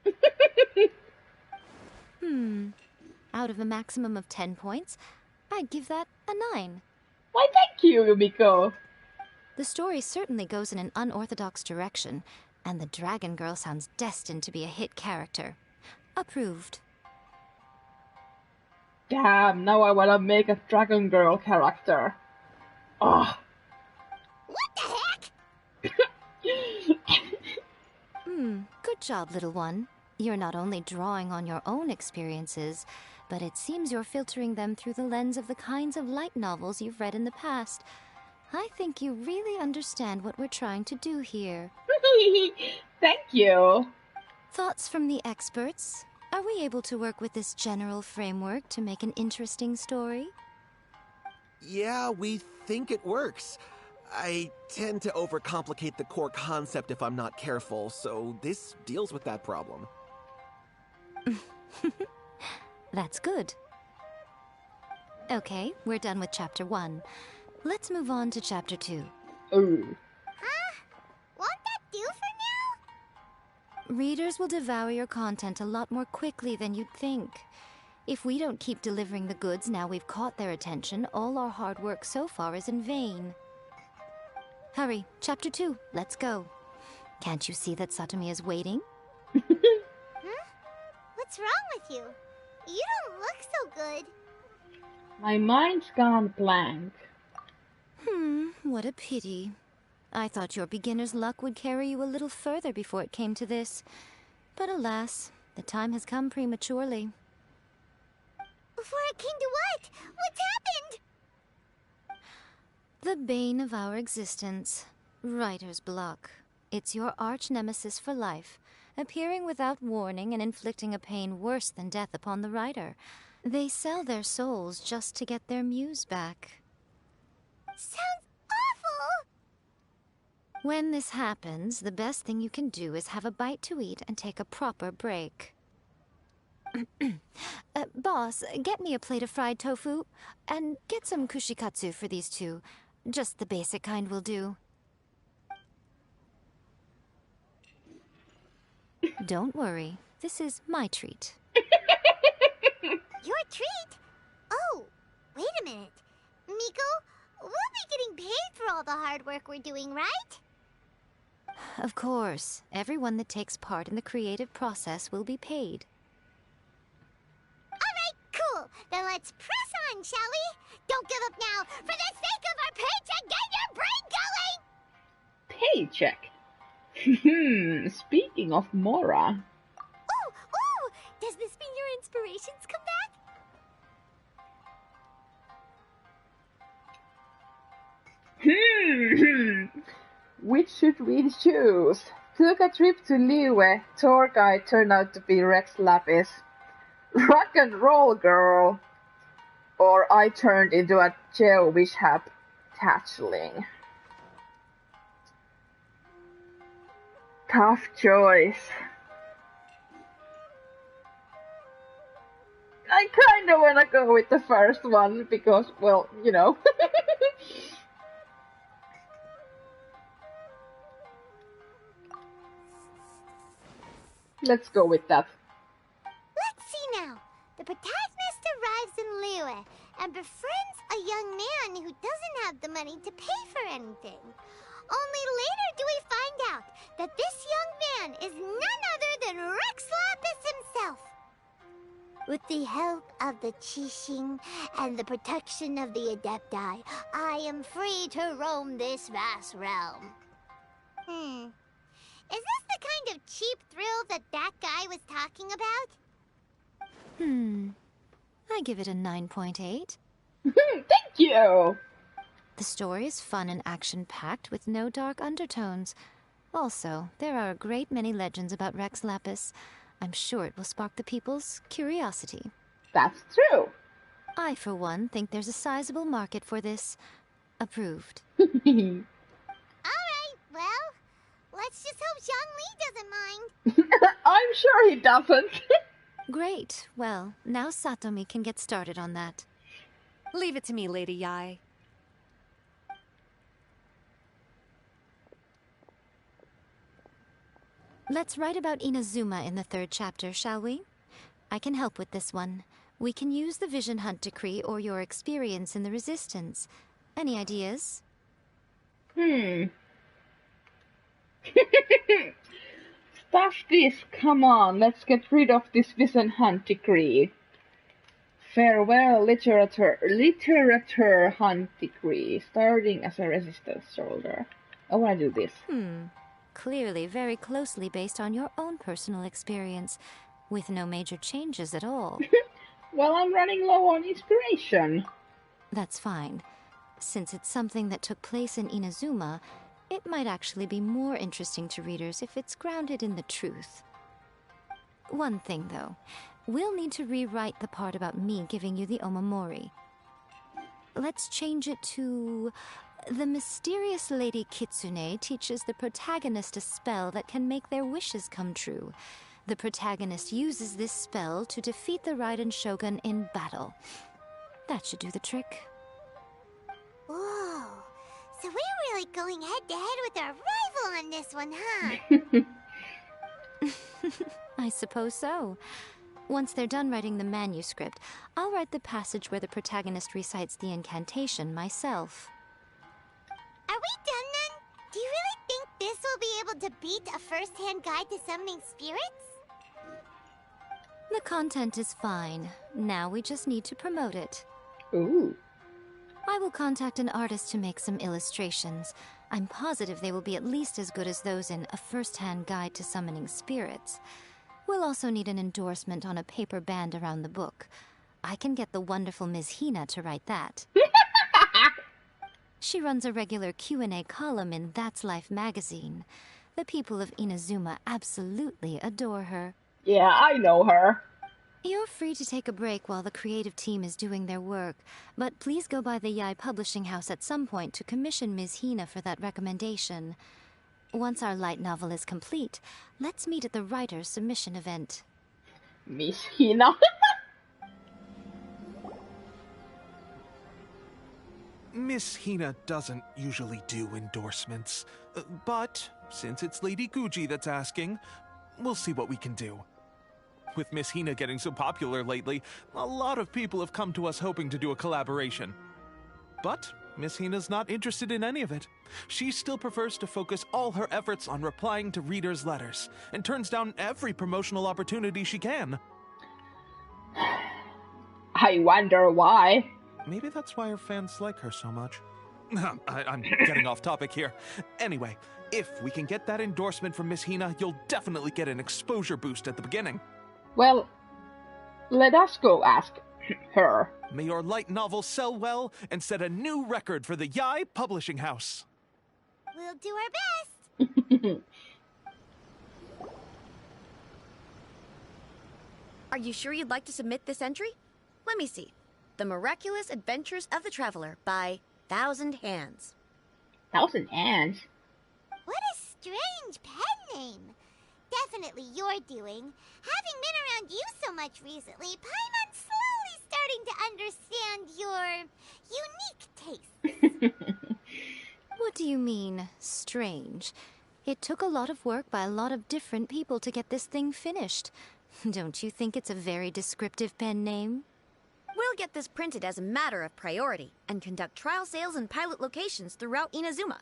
Out of a maximum of 10 points, I'd give that a 9. Why, thank you, Miko. The story certainly goes in an unorthodox direction, and the Dragon Girl sounds destined to be a hit character. Approved. Damn, now I wanna make a Dragon Girl character. Oh. What the heck? Good job, little one. You're not only drawing on your own experiences, but it seems you're filtering them through the lens of the kinds of light novels you've read in the past. I think you really understand what we're trying to do here. Thank you. Thoughts from the experts? Are we able to work with this general framework to make an interesting story? Yeah, we think it works. I tend to overcomplicate the core concept if I'm not careful, so this deals with that problem. That's good. Okay, we're done with Chapter 1. Let's move on to Chapter 2. Ooh. Huh? Won't that do for now? Readers will devour your content a lot more quickly than you'd think. If we don't keep delivering the goods now we've caught their attention, all our hard work so far is in vain. Hurry, Chapter 2, let's go. Can't you see that Satomi is waiting? Huh? What's wrong with you? You don't look so good. My mind's gone blank. What a pity. I thought your beginner's luck would carry you a little further before it came to this. But alas, the time has come prematurely. Before it came to what? What's happened? The bane of our existence. Writer's block. It's your arch-nemesis for life, appearing without warning and inflicting a pain worse than death upon the writer. They sell their souls just to get their muse back. Sounds awful! When this happens, the best thing you can do is have a bite to eat and take a proper break. Boss, get me a plate of fried tofu, and get some kushikatsu for these two. Just the basic kind will do. Don't worry, this is my treat. Your treat? Oh, wait a minute. Miko, we'll be getting paid for all the hard work we're doing, right? Of course, everyone that takes part in the creative process will be paid. Alright, cool. Then let's press on, shall we? Don't give up now. For the sake of our paycheck, get your brain going! Paycheck? Speaking of Mora. Ooh! Does this mean your inspirations come back? Which should we choose? Took a trip to Liyue. Tour guide turned out to be Rex Lapis. Rock and roll girl. Or I turned into a Geo Wishap Tatchling. Tough choice. I kinda wanna go with the first one because, well, you know. Let's go with that. Let's see now. The protagonist arrives in Liyue and befriends a young man who doesn't have the money to pay for anything. Only later do we find out that this young man is none other than Rex Lapis himself. With the help of the Qixing and the protection of the Adepti, I am free to roam this vast realm. Is this the kind of cheap thrill that guy was talking about? I give it a 9.8. Thank you! The story is fun and action-packed with no dark undertones. Also, there are a great many legends about Rex Lapis. I'm sure it will spark the people's curiosity. That's true. I, for one, think there's a sizable market for this. Approved. Alright, well, let's just hope Zhang Li doesn't mind. I'm sure he doesn't. Great. Well, now Satomi can get started on that. Leave it to me, Lady Yae. Let's write about Inazuma in the 3rd chapter, shall we? I can help with this one. We can use the Vision Hunt Decree or your experience in the Resistance. Any ideas? Stuff this, come on, let's get rid of this Vision Hunt Decree. Farewell, literature hunt decree, starting as a resistance soldier. I wanna do this. Clearly very closely based on your own personal experience, with no major changes at all. Well, I'm running low on inspiration. That's fine. Since it's something that took place in Inazuma, it might actually be more interesting to readers if it's grounded in the truth. One thing, though. We'll need to rewrite the part about me giving you the Omamori. Let's change it to... The mysterious Lady Kitsune teaches the protagonist a spell that can make their wishes come true. The protagonist uses this spell to defeat the Raiden Shogun in battle. That should do the trick. Whoa, so we're really going head-to-head with our rival on this one, huh? I suppose so. Once they're done writing the manuscript, I'll write the passage where the protagonist recites the incantation myself. Are we done then? Do you really think this will be able to beat a first-hand guide to summoning spirits? The content is fine. Now we just need to promote it. Ooh. I will contact an artist to make some illustrations. I'm positive they will be at least as good as those in A First-Hand Guide to Summoning Spirits. We'll also need an endorsement on a paper band around the book. I can get the wonderful Ms. Hina to write that. She runs a regular Q&A column in That's Life magazine. The people of Inazuma absolutely adore her. Yeah, I know her. You're free to take a break while the creative team is doing their work, but please go by the Yae Publishing House at some point to commission Ms. Hina for that recommendation. Once our light novel is complete, let's meet at the writer's submission event. Miss Hina. Miss Hina doesn't usually do endorsements, but since it's Lady Guji that's asking, we'll see what we can do. With Miss Hina getting so popular lately, a lot of people have come to us hoping to do a collaboration. But Miss Hina's not interested in any of it. She still prefers to focus all her efforts on replying to readers' letters, and turns down every promotional opportunity she can. I wonder why. Maybe that's why her fans like her so much. I'm getting off topic here. Anyway, if we can get that endorsement from Miss Hina, you'll definitely get an exposure boost at the beginning. Well, let us go ask her. May your light novel sell well and set a new record for the Yae Publishing House. We'll do our best. Are you sure you'd like to submit this entry? Let me see. The Miraculous Adventures of the Traveler by Thousand Hands. Thousand Hands? What a strange pen name. Definitely your doing. Having been around you so much recently, Paimon's slowly starting to understand your unique tastes. What do you mean, strange? It took a lot of work by a lot of different people to get this thing finished. Don't you think it's a very descriptive pen name? We'll get this printed as a matter of priority and conduct trial sales in pilot locations throughout Inazuma.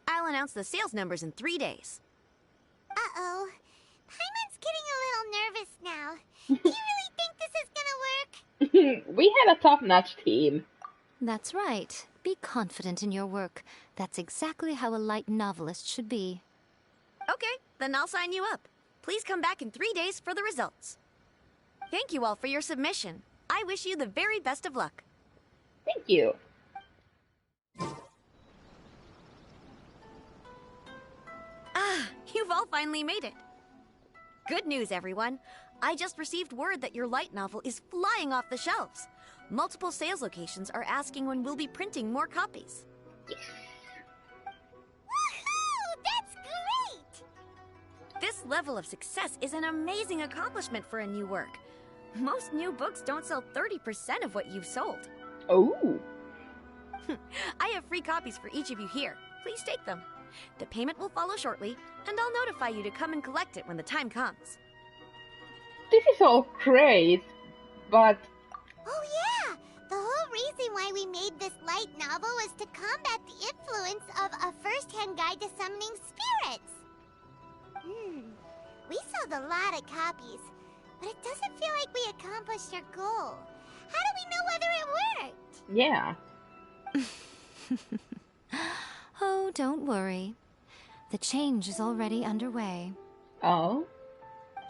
I'll announce the sales numbers in 3 days. Uh-oh. Paimon's getting a little nervous now. Do you really think this is gonna work? We have a top-notch team. That's right. Be confident in your work. That's exactly how a light novelist should be. Okay, then I'll sign you up. Please come back in 3 days for the results. Thank you all for your submission. I wish you the very best of luck. Thank you. Ah, you've all finally made it. Good news, everyone. I just received word that your light novel is flying off the shelves. Multiple sales locations are asking when we'll be printing more copies. Woohoo! That's great! This level of success is an amazing accomplishment for a new work. Most new books don't sell 30% of what you've sold. Oh. I have free copies for each of you here. Please take them. The payment will follow shortly, and I'll notify you to come and collect it when the time comes. This is all great, but... Oh yeah! The whole reason why we made this light novel was to combat the influence of a first-hand guide to summoning spirits. We sold a lot of copies, but it doesn't feel like we accomplished our goal. How do we know whether it worked? Yeah. Oh, don't worry. The change is already underway. Oh?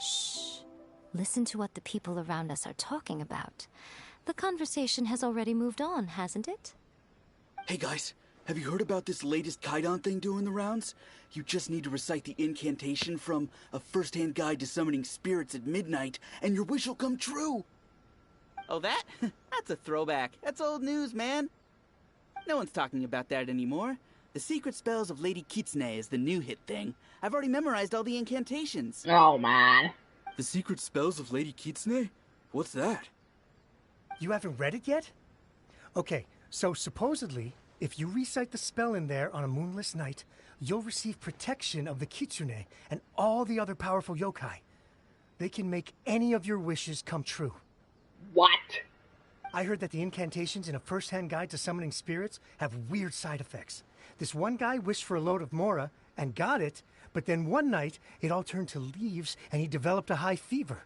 Shh. Listen to what the people around us are talking about. The conversation has already moved on, hasn't it? Hey guys, have you heard about this latest Kaidan thing doing the rounds? You just need to recite the incantation from A First-Hand Guide to Summoning Spirits at midnight, and your wish will come true! Oh, that? That's a throwback. That's old news, man. No one's talking about that anymore. The Secret Spells of Lady Kitsune is the new hit thing. I've already memorized all the incantations. Oh, man. The Secret Spells of Lady Kitsune? What's that? You haven't read it yet? Okay, so supposedly, if you recite the spell in there on a moonless night, you'll receive protection of the Kitsune and all the other powerful yokai. They can make any of your wishes come true. What? I heard that the incantations in A First-Hand Guide to Summoning Spirits have weird side effects. This one guy wished for a load of mora and got it, but then one night it all turned to leaves and he developed a high fever.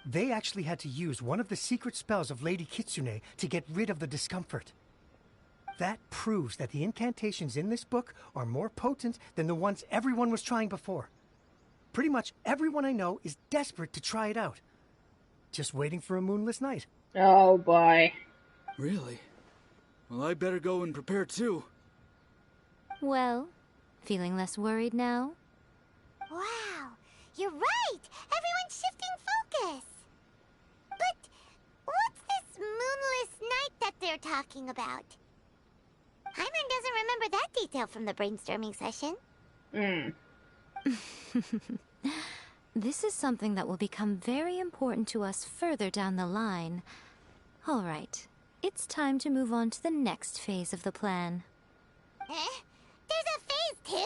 They actually had to use one of the secret spells of Lady Kitsune to get rid of the discomfort. That proves that the incantations in this book are more potent than the ones everyone was trying before. Pretty much everyone I know is desperate to try it out. Just waiting for a moonless night. Oh boy. Really? Well, I better go and prepare too. Well, feeling less worried now? Wow, you're right! Everyone's shifting focus! But what's this moonless night that they're talking about? Hyman doesn't remember that detail from the brainstorming session. This is something that will become very important to us further down the line. All right, it's time to move on to the next phase of the plan. There's a phase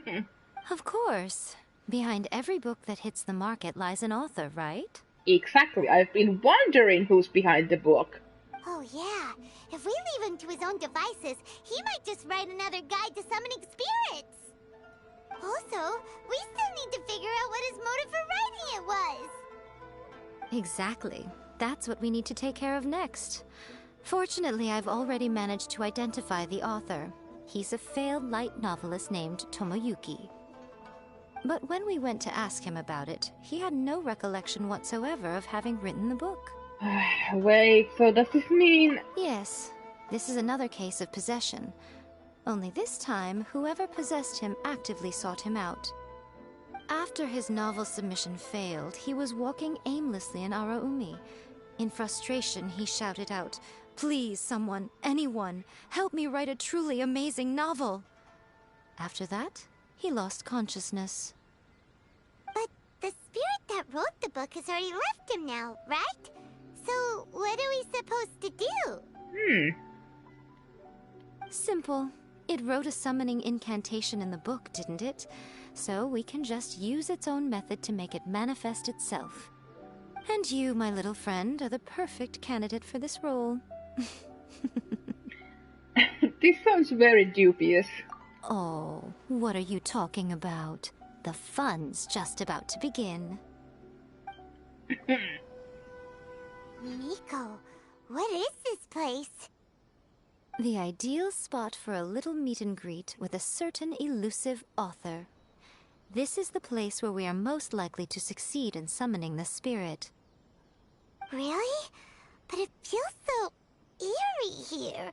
2? Of course. Behind every book that hits the market lies an author, right? Exactly. I've been wondering who's behind the book. Oh yeah, if we leave him to his own devices, he might just write another guide to summoning spirits. Also, we still need to figure out what his motive for writing it was. Exactly. That's what we need to take care of next. Fortunately, I've already managed to identify the author. He's a failed light novelist named Tomoyuki. But when we went to ask him about it, he had no recollection whatsoever of having written the book. Wait, so does this mean... Yes, this is another case of possession. Only this time, whoever possessed him actively sought him out. After his novel submission failed, he was walking aimlessly in Araumi. In frustration, he shouted out, "Please, someone, anyone, help me write a truly amazing novel!" After that, he lost consciousness. But the spirit that wrote the book has already left him now, right? So what are we supposed to do? Simple. It wrote a summoning incantation in the book, didn't it? So we can just use its own method to make it manifest itself. And you, my little friend, are the perfect candidate for this role. This sounds very dubious. Oh, what are you talking about? The fun's just about to begin. Miko, what is this place? The ideal spot for a little meet and greet with a certain elusive author. This is the place where we are most likely to succeed in summoning the spirit. Really? But it feels so eerie here.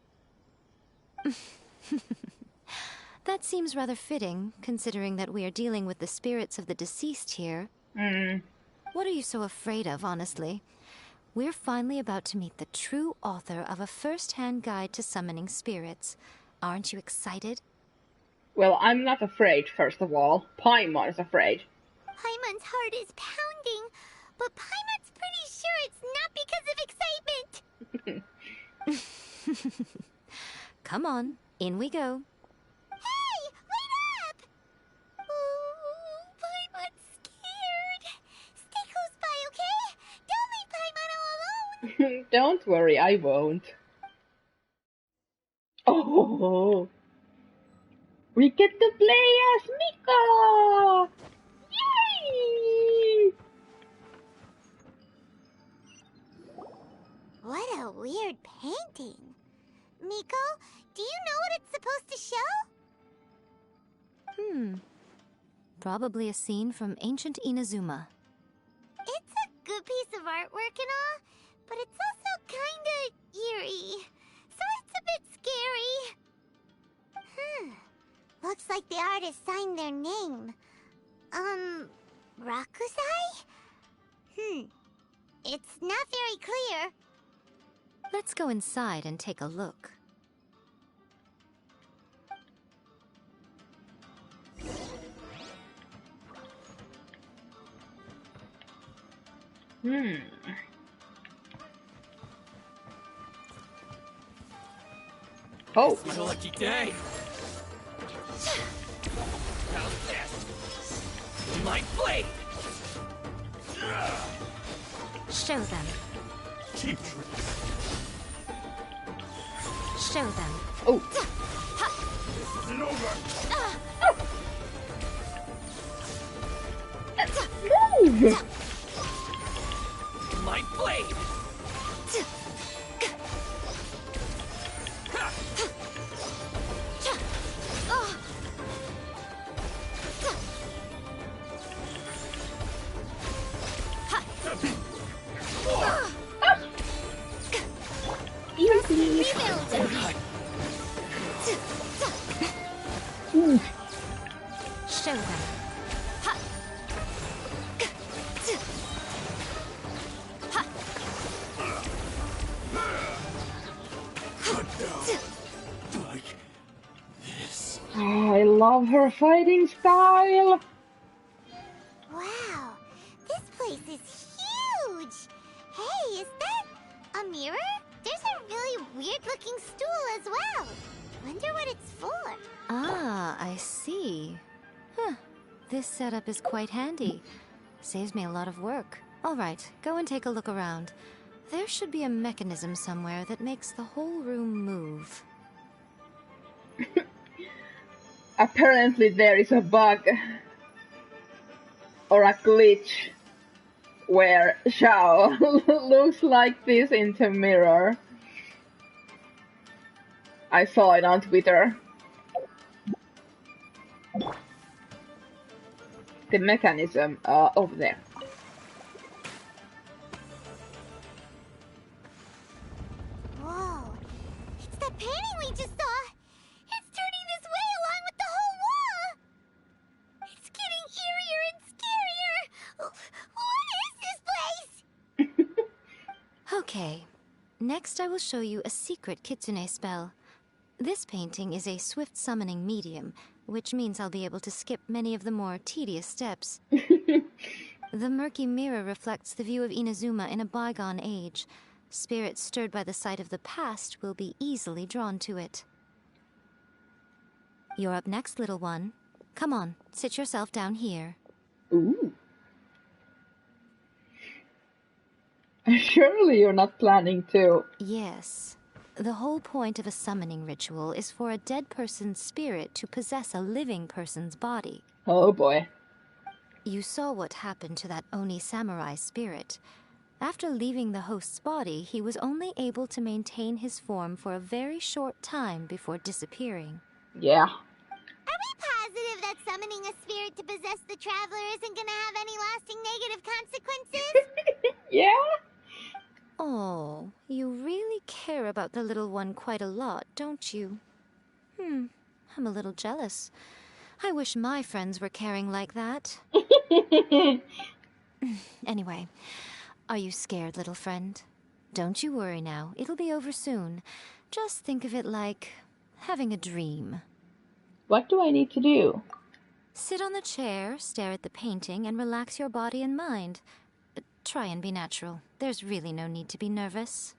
That seems rather fitting, considering that we are dealing with the spirits of the deceased here. What are you so afraid of, honestly? We're finally about to meet the true author of a first-hand guide to summoning spirits. Aren't you excited? Well, I'm not afraid, first of all. Paimon is afraid. Paimon's heart is pounding, but Paimon's pretty sure it's not because of excitement. Come on, in we go. Hey, wait up! Oh, Paimon's scared. Stay close by, okay? Don't leave Paimon all alone. Don't worry, I won't. Oh, we get to play as Miko! Yay! What a weird painting. Miko, do you know what it's supposed to show? Probably a scene from ancient Inazuma. It's a good piece of artwork and all, but it's also kinda eerie. So it's a bit scary. Looks like the artist signed their name. Rakusai? It's not very clear. Let's go inside and take a look. Oh. It's my lucky day. How's this? My blade. Show them. Keep Show them. Oh. it over. Move! My blade. Easy. Show them. Like this. Oh, I love her fighting style. Wow, this place is huge. Hey, is that a mirror? There's a really weird-looking stool as well. Wonder what it's for. Ah, I see. This setup is quite handy. Saves me a lot of work. All right, go and take a look around. There should be a mechanism somewhere that makes the whole room move. Apparently there is a bug or a glitch where Xiao looks like this in the mirror. I saw it on Twitter. The mechanism over there. Whoa, it's that painting we just saw. It's turning this way along with the whole wall. It's getting eerier and scarier. What is this place? Okay. Next I will show you a secret kitsune spell. This painting is a swift summoning medium, which means I'll be able to skip many of the more tedious steps. The murky mirror reflects the view of Inazuma in a bygone age. Spirits stirred by the sight of the past will be easily drawn to it. You're up next, little one. Come on, sit yourself down here. Ooh. Surely you're not planning to. Yes. The whole point of a summoning ritual is for a dead person's spirit to possess a living person's body. Oh boy. You saw what happened to that Oni samurai spirit. After leaving the host's body, he was only able to maintain his form for a very short time before disappearing. Yeah. Are we positive that summoning a spirit to possess the traveler isn't gonna have any lasting negative consequences? Yeah? Oh, you really care about the little one quite a lot, don't you? I'm a little jealous. I wish my friends were caring like that. Anyway, are you scared, little friend? Don't you worry now, it'll be over soon. Just think of it like having a dream. What do I need to do? Sit on the chair, stare at the painting, and relax your body and mind. Try and be natural. There's really no need to be nervous.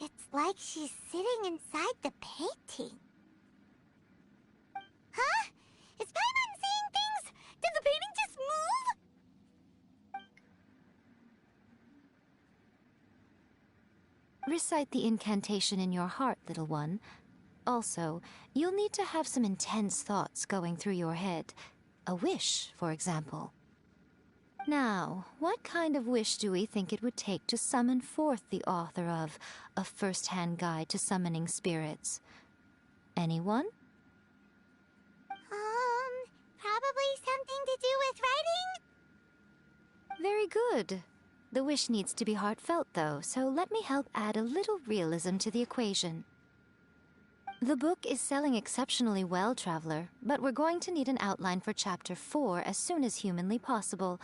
It's like she's sitting inside the painting. Huh? Is Paimon seeing things? Did the painting just move? Recite the incantation in your heart, little one. Also, you'll need to have some intense thoughts going through your head. A wish, for example. Now, what kind of wish do we think it would take to summon forth the author of A First-Hand Guide to Summoning Spirits? Anyone? Probably something to do with writing? Very good. The wish needs to be heartfelt, though, so let me help add a little realism to the equation. The book is selling exceptionally well, Traveler, but we're going to need an outline for Chapter 4 as soon as humanly possible.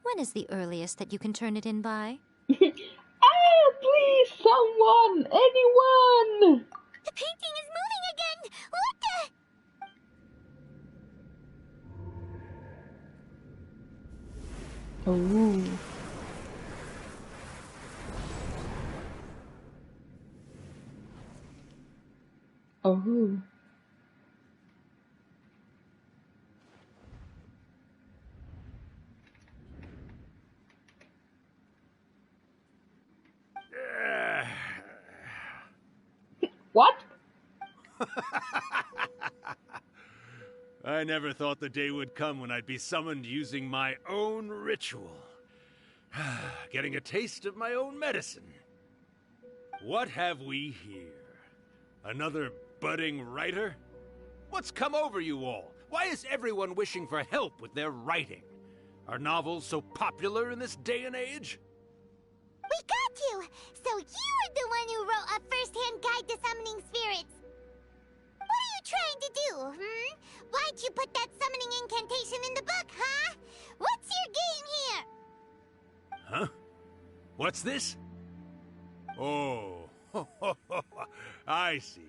When is the earliest that you can turn it in by? Please, someone! Anyone! The painting is moving again! What the? Oh. Oh. What? I never thought the day would come when I'd be summoned using my own ritual. Getting a taste of my own medicine. What have we here? Another budding writer? What's come over you all? Why is everyone wishing for help with their writing? Are novels so popular in this day and age? We got you! So you're the one who wrote A First-Hand Guide to Summoning Spirits! What are you trying to do, Why'd you put that summoning incantation in the book, huh? What's your game here? Huh? What's this? Oh, I see.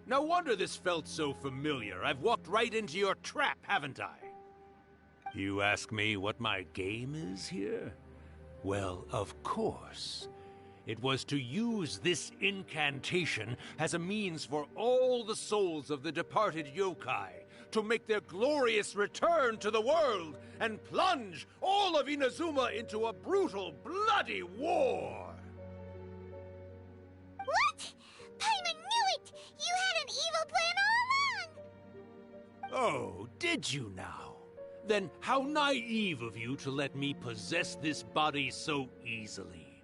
No wonder this felt so familiar. I've walked right into your trap, haven't I? You ask me what my game is here? Well, of course. It was to use this incantation as a means for all the souls of the departed yokai to make their glorious return to the world and plunge all of Inazuma into a brutal, bloody war. What? Paimon knew it! You had an evil plan all along! Oh, did you now? Then how naive of you to let me possess this body so easily.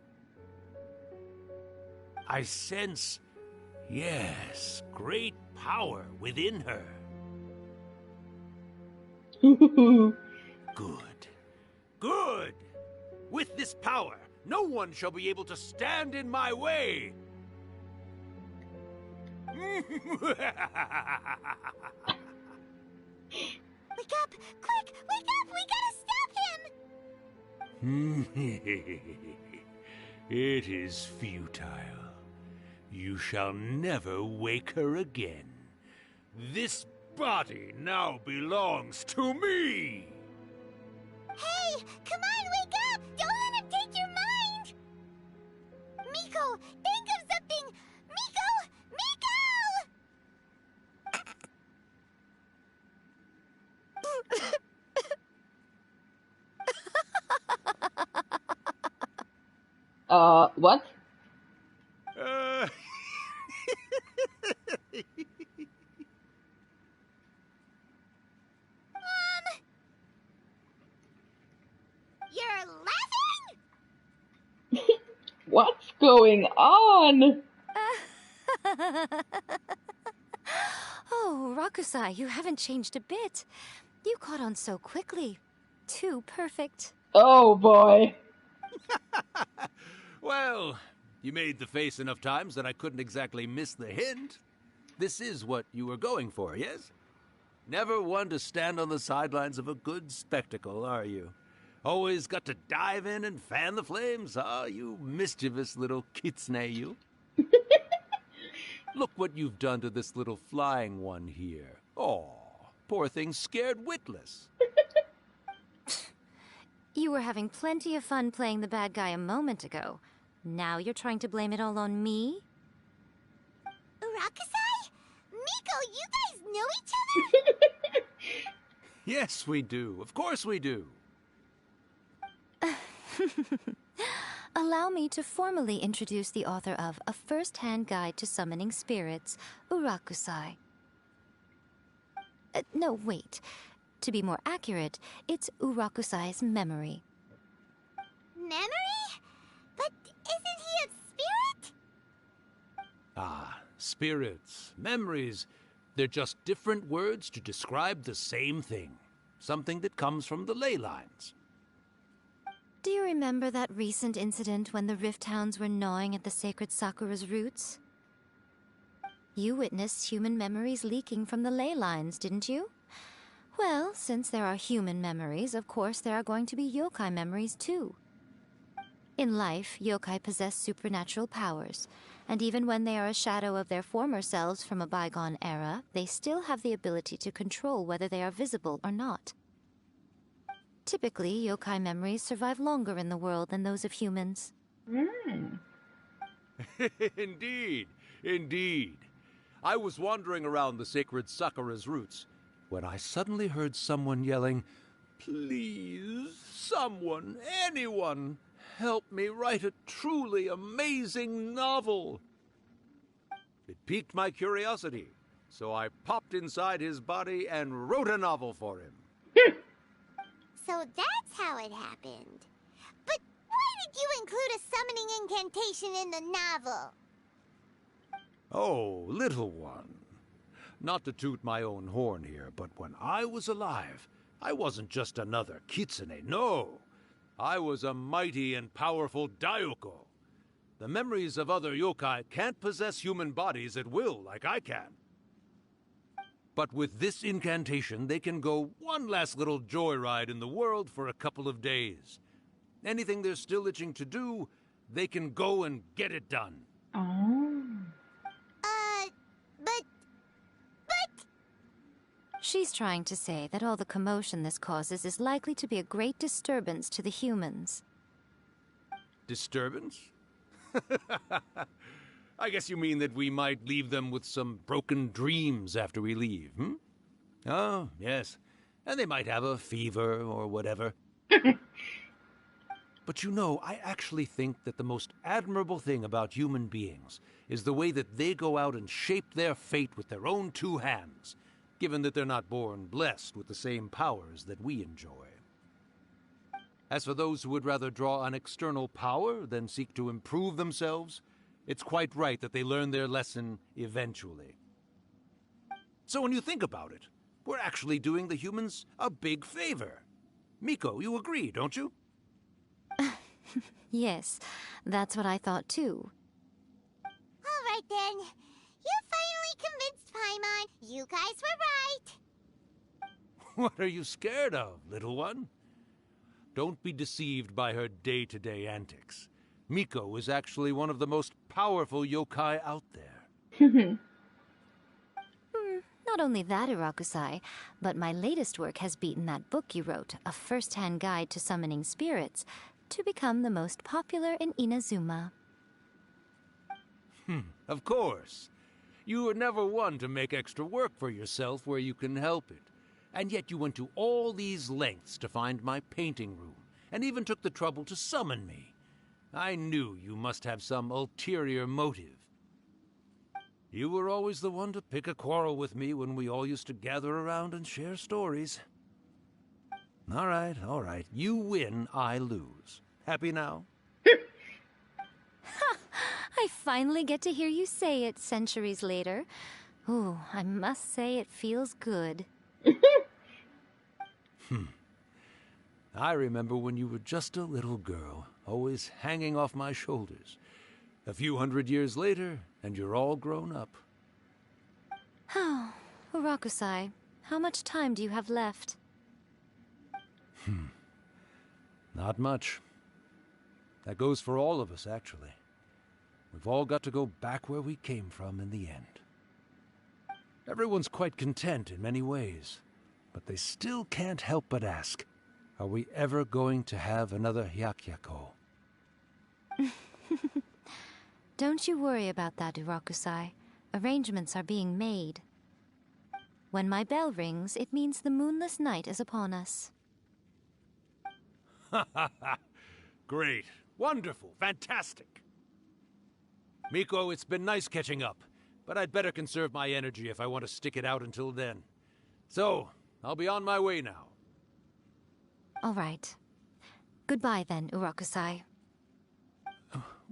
I sense, yes, great power within her. Good. Good! With this power, no one shall be able to stand in my way. Wake up! Quick! Wake up! We gotta stop him! It is futile. You shall never wake her again. This body now belongs to me! Hey! Come on, wake up! Don't let him take your mind! Miko, think of something! Miko! Miko! What? You're laughing? What's going on? Oh, Rakusai, you haven't changed a bit. You caught on so quickly. Too perfect. Oh boy. Well, you made the face enough times that I couldn't exactly miss the hint. This is what you were going for, yes? Never one to stand on the sidelines of a good spectacle, are you? Always got to dive in and fan the flames, huh? You mischievous little kitsune, you. Look what you've done to this little flying one here. Oh, poor thing scared witless. You were having plenty of fun playing the bad guy a moment ago. Now you're trying to blame it all on me? Rakusai? Miko, you guys know each other? Yes, we do. Of course we do. Allow me to formally introduce the author of A First-Hand Guide to Summoning Spirits, Urakusai. No, wait. To be more accurate, it's Urakusai's memory. Memory? But isn't he a spirit? Ah, spirits, memories. They're just different words to describe the same thing. Something that comes from the ley lines. Do you remember that recent incident when the Rift Hounds were gnawing at the sacred Sakura's roots? You witnessed human memories leaking from the ley lines, didn't you? Well, since there are human memories, of course there are going to be yokai memories too. In life, yokai possess supernatural powers, and even when they are a shadow of their former selves from a bygone era, they still have the ability to control whether they are visible or not. Typically, yokai memories survive longer in the world than those of humans. Indeed, indeed. I was wandering around the sacred Sakura's roots when I suddenly heard someone yelling, "Please, someone, anyone, help me write a truly amazing novel." It piqued my curiosity, so I popped inside his body and wrote a novel for him. So that's how it happened. But why did you include a summoning incantation in the novel? Oh, little one. Not to toot my own horn here, but when I was alive, I wasn't just another kitsune, no. I was a mighty and powerful Daiyoko. The memories of other yokai can't possess human bodies at will like I can. But with this incantation, they can go one last little joyride in the world for a couple of days. Anything they're still itching to do, they can go and get it done. But... She's trying to say that all the commotion this causes is likely to be a great disturbance to the humans. Disturbance? I guess you mean that we might leave them with some broken dreams after we leave, hmm? Oh, yes. And they might have a fever or whatever. But you know, I actually think that the most admirable thing about human beings is the way that they go out and shape their fate with their own two hands, given that they're not born blessed with the same powers that we enjoy. As for those who would rather draw on external power than seek to improve themselves, it's quite right that they learn their lesson eventually. So when you think about it, we're actually doing the humans a big favor. Miko, you agree, don't you? Yes, that's what I thought too. All right then. You finally convinced Paimon. You guys were right. What are you scared of, little one? Don't be deceived by her day-to-day antics. Miko is actually one of the most powerful yokai out there. Not only that, Urakusai, but my latest work has beaten that book you wrote, A First-Hand Guide to Summoning Spirits, to become the most popular in Inazuma. Of course. You were never one to make extra work for yourself where you can help it. And yet you went to all these lengths to find my painting room, and even took the trouble to summon me. I knew you must have some ulterior motive. You were always the one to pick a quarrel with me when we all used to gather around and share stories. All right. You win, I lose. Happy now? I finally get to hear you say it centuries later. Ooh, I must say it feels good. I remember when you were just a little girl, always hanging off my shoulders. A few hundred years later, and you're all grown up. Oh, Urakusai, how much time do you have left? Not much. That goes for all of us, actually. We've all got to go back where we came from in the end. Everyone's quite content in many ways, but they still can't help but ask, are we ever going to have another Hyakyako? Don't you worry about that, Urakusai. Arrangements are being made. When my bell rings, it means the moonless night is upon us. Great. Wonderful. Fantastic. Miko, it's been nice catching up, but I'd better conserve my energy if I want to stick it out until then. So, I'll be on my way now. All right. Goodbye then, Urakusai.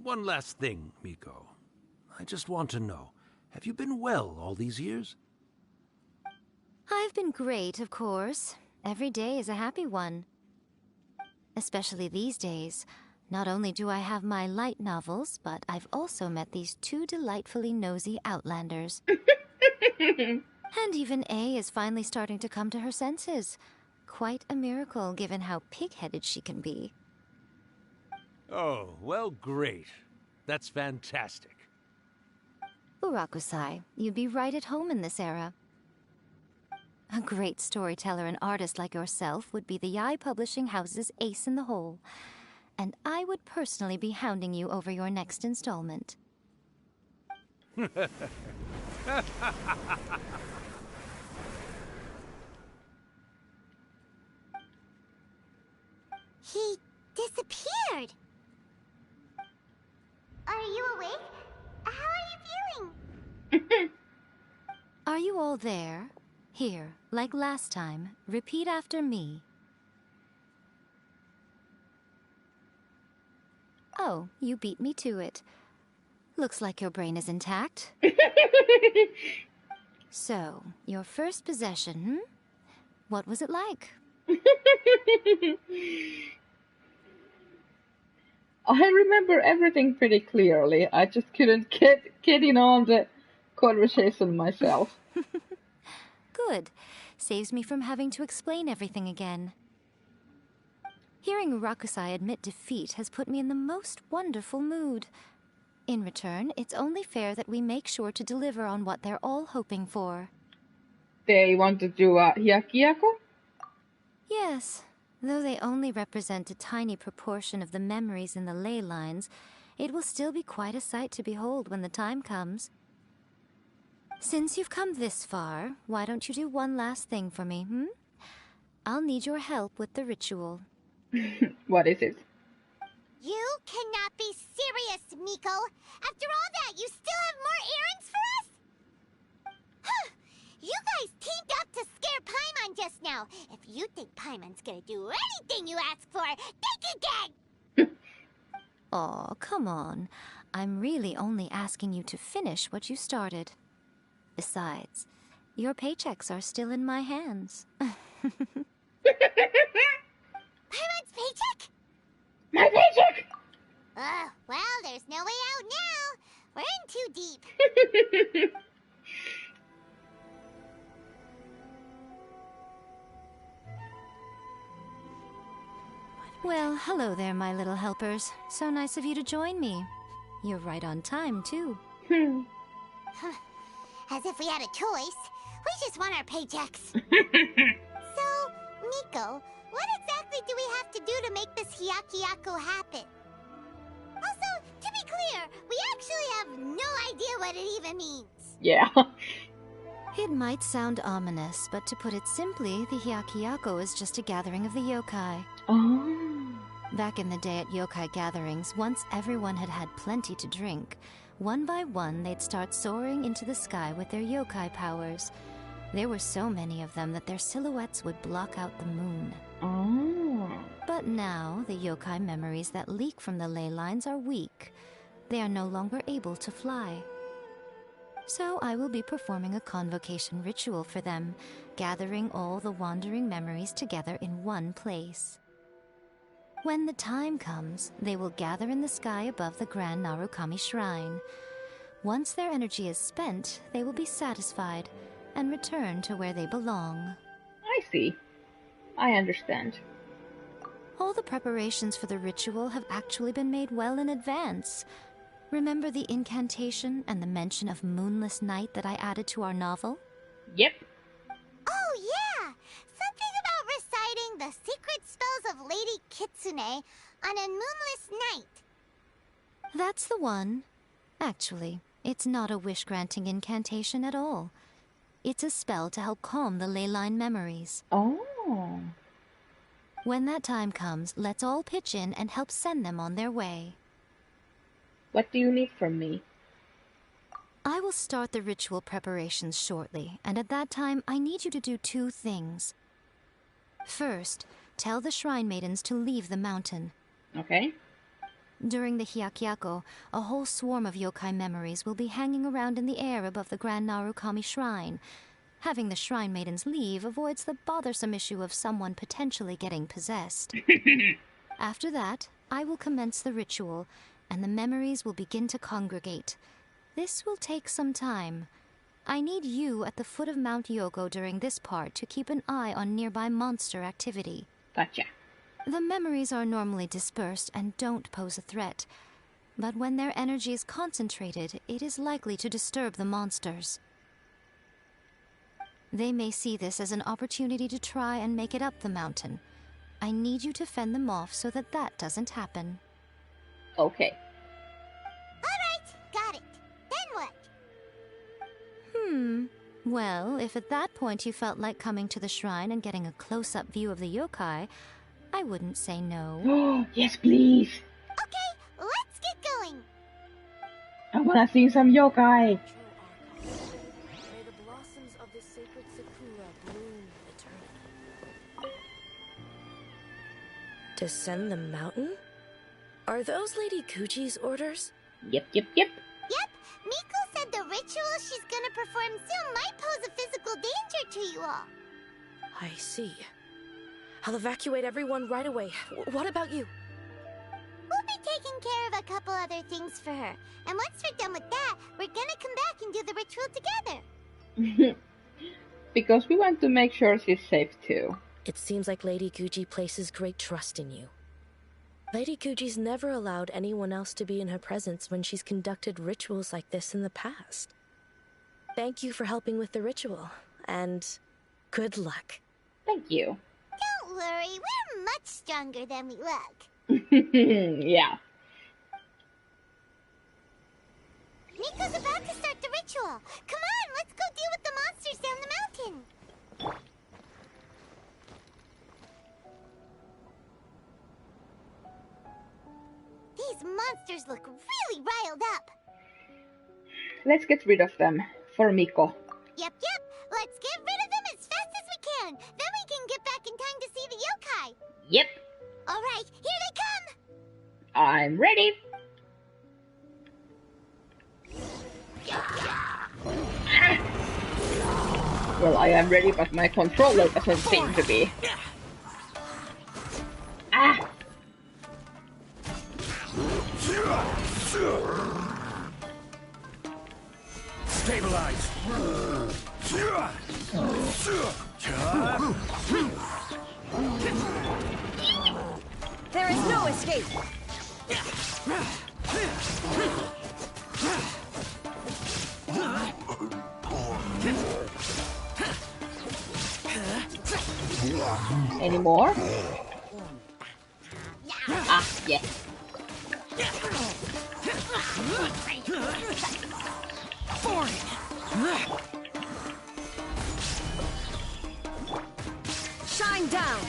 One last thing, Miko. I just want to know, have you been well all these years? I've been great, of course. Every day is a happy one. Especially these days. Not only do I have my light novels, but I've also met these two delightfully nosy outlanders. And even A is finally starting to come to her senses. Quite a miracle, given how pig-headed she can be. Oh, well, great. That's fantastic. Urakusai, you'd be right at home in this era. A great storyteller and artist like yourself would be the Yae Publishing House's ace in the hole. And I would personally be hounding you over your next installment. He disappeared. Are you awake? How are you feeling? Are you all there? Here, like last time, repeat after me. Oh, you beat me to it. Looks like your brain is intact. So, your first possession, What was it like? I remember everything pretty clearly. I just couldn't get in on the conversation myself. Good. Saves me from having to explain everything again. Hearing Urakusai admit defeat has put me in the most wonderful mood. In return, it's only fair that we make sure to deliver on what they're all hoping for. They want to do a Hyakyako? Yes. Though they only represent a tiny proportion of the memories in the ley lines, it will still be quite a sight to behold when the time comes. Since you've come this far, why don't you do one last thing for me, I'll need your help with the ritual. What is it? You cannot be serious, Miko! After all that, you still have more errands for us? You guys teamed up to scare Paimon just now. If you think Paimon's gonna do anything you ask for, think again! Aw, come on. I'm really only asking you to finish what you started. Besides, your paychecks are still in my hands. Paimon's paycheck? My paycheck! Well, there's no way out now. We're in too deep. Well, hello there, my little helpers. So nice of you to join me. You're right on time, too. As if we had a choice. We just want our paychecks. So, Miko, what exactly do we have to do to make this Hyakyako happen? Also, to be clear, we actually have no idea what it even means. Yeah. It might sound ominous, but to put it simply, the Hyakyako is just a gathering of the yokai. Oh. Back in the day at yokai gatherings, once everyone had had plenty to drink, one by one they'd start soaring into the sky with their yokai powers. There were so many of them that their silhouettes would block out the moon. Oh. But now, the yokai memories that leak from the ley lines are weak. They are no longer able to fly. So I will be performing a convocation ritual for them, gathering all the wandering memories together in one place. When the time comes, they will gather in the sky above the Grand Narukami Shrine. Once their energy is spent, they will be satisfied and return to where they belong. I see. I understand. All the preparations for the ritual have actually been made well in advance. Remember the incantation and the mention of moonless night that I added to our novel? Yep. Oh, yeah! Something about reciting the secret spells of Lady Kitsune on a moonless night. That's the one. Actually, it's not a wish-granting incantation at all. It's a spell to help calm the ley line memories. Oh. When that time comes, let's all pitch in and help send them on their way. What do you need from me? I will start the ritual preparations shortly, and at that time, I need you to do two things. First, tell the Shrine Maidens to leave the mountain. Okay. During the Hyakyako, a whole swarm of yokai memories will be hanging around in the air above the Grand Narukami Shrine. Having the Shrine Maidens leave avoids the bothersome issue of someone potentially getting possessed. After that, I will commence the ritual, and the memories will begin to congregate. This will take some time. I need you at the foot of Mount Yogo during this part to keep an eye on nearby monster activity. Gotcha. The memories are normally dispersed and don't pose a threat, but when their energy is concentrated, it is likely to disturb the monsters. They may see this as an opportunity to try and make it up the mountain. I need you to fend them off so that that doesn't happen. Okay. Alright, got it. Then what? Well, if at that point you felt like coming to the shrine and getting a close-up view of the yokai, I wouldn't say no. Oh, yes, please. Okay, let's get going. I wanna see some yokai. May the blossoms of the sacred sakura bloom eternally. Descend the mountain? Are those Lady Kuji's orders? Yep. Yep, Miko said the ritual she's gonna perform soon might pose a physical danger to you all. I see. I'll evacuate everyone right away. What about you? We'll be taking care of a couple other things for her. And once we're done with that, we're gonna come back and do the ritual together. Because we want to make sure she's safe too. It seems like Lady Kuji places great trust in you. Lady Kuji's never allowed anyone else to be in her presence when she's conducted rituals like this in the past. Thank you for helping with the ritual, and good luck. Thank you. Don't worry, we're much stronger than we look. Yeah. Miko's about to start the ritual. Come on, let's go deal with the monsters down the mountain. These monsters look really riled up. Let's get rid of them. For Miko. Yep. Let's get rid of them as fast as we can. Then we can get back in time to see the yokai. Yep. Alright, here they come. I'm ready. Well, I am ready, but my controller doesn't seem to be. Ah! Stabilize! There is no escape! Any more? Ah, yes. Shine down!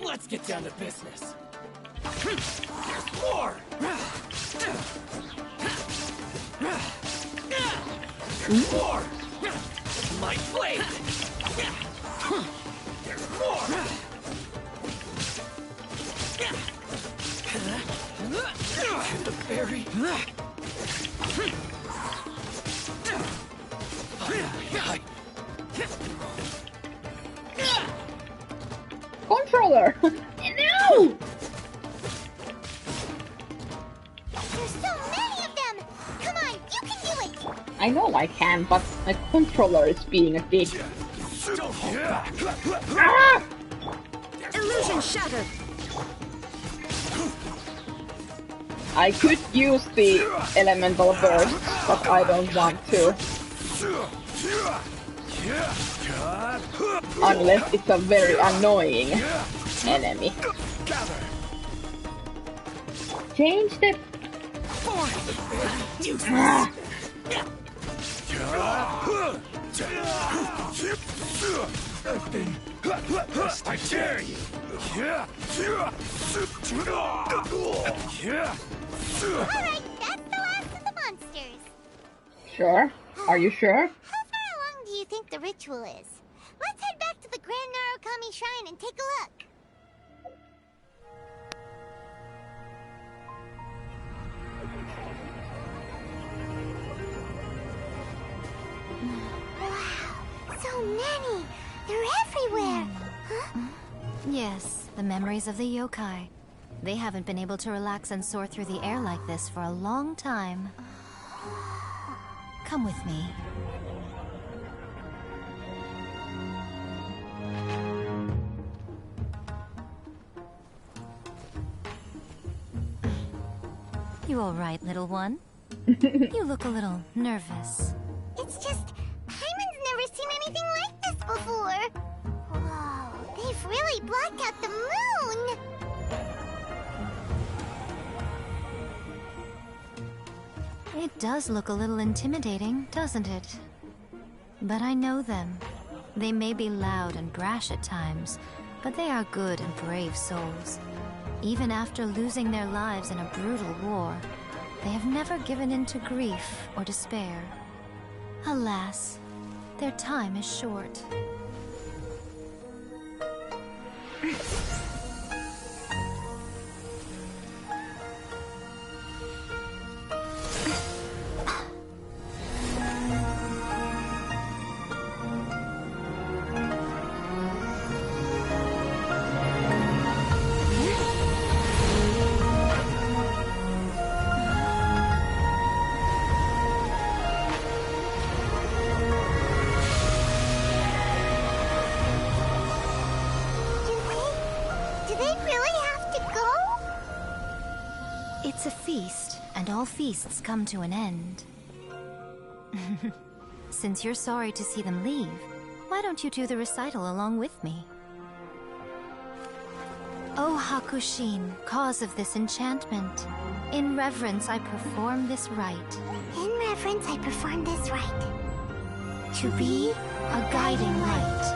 Let's get down to business. There's more! There's more! My blade! There's more! The berry! Controller! No! There's so many of them! Come on, you can do it! I know I can, but my controller is being a dick. Ah! Illusion shattered! I could use the elemental burst, but I don't want to. Unless it's a very annoying enemy. Change the... Ah. I dare you! Alright, that's the last of the monsters. Sure. Are you sure? How far along do you think the ritual is? Let's head back to the Grand Narukami Shrine and take a look. Wow, so many! They're everywhere! Huh? Yes, the memories of the yokai. They haven't been able to relax and soar through the air like this for a long time. Come with me. You all right, little one? You look a little nervous. It's just, Paimon's never seen anything like this before. Whoa, they've really blocked out the moon! It does look a little intimidating, doesn't it? But I know them. They may be loud and brash at times, but they are good and brave souls. Even after losing their lives in a brutal war, they have never given in to grief or despair. Alas, their time is short. Do they really have to go? It's a feast, and all feasts come to an end. Since you're sorry to see them leave, why don't you do the recital along with me? O Hakushin, cause of this enchantment, in reverence I perform this rite. In reverence, I perform this rite. To be a guiding light.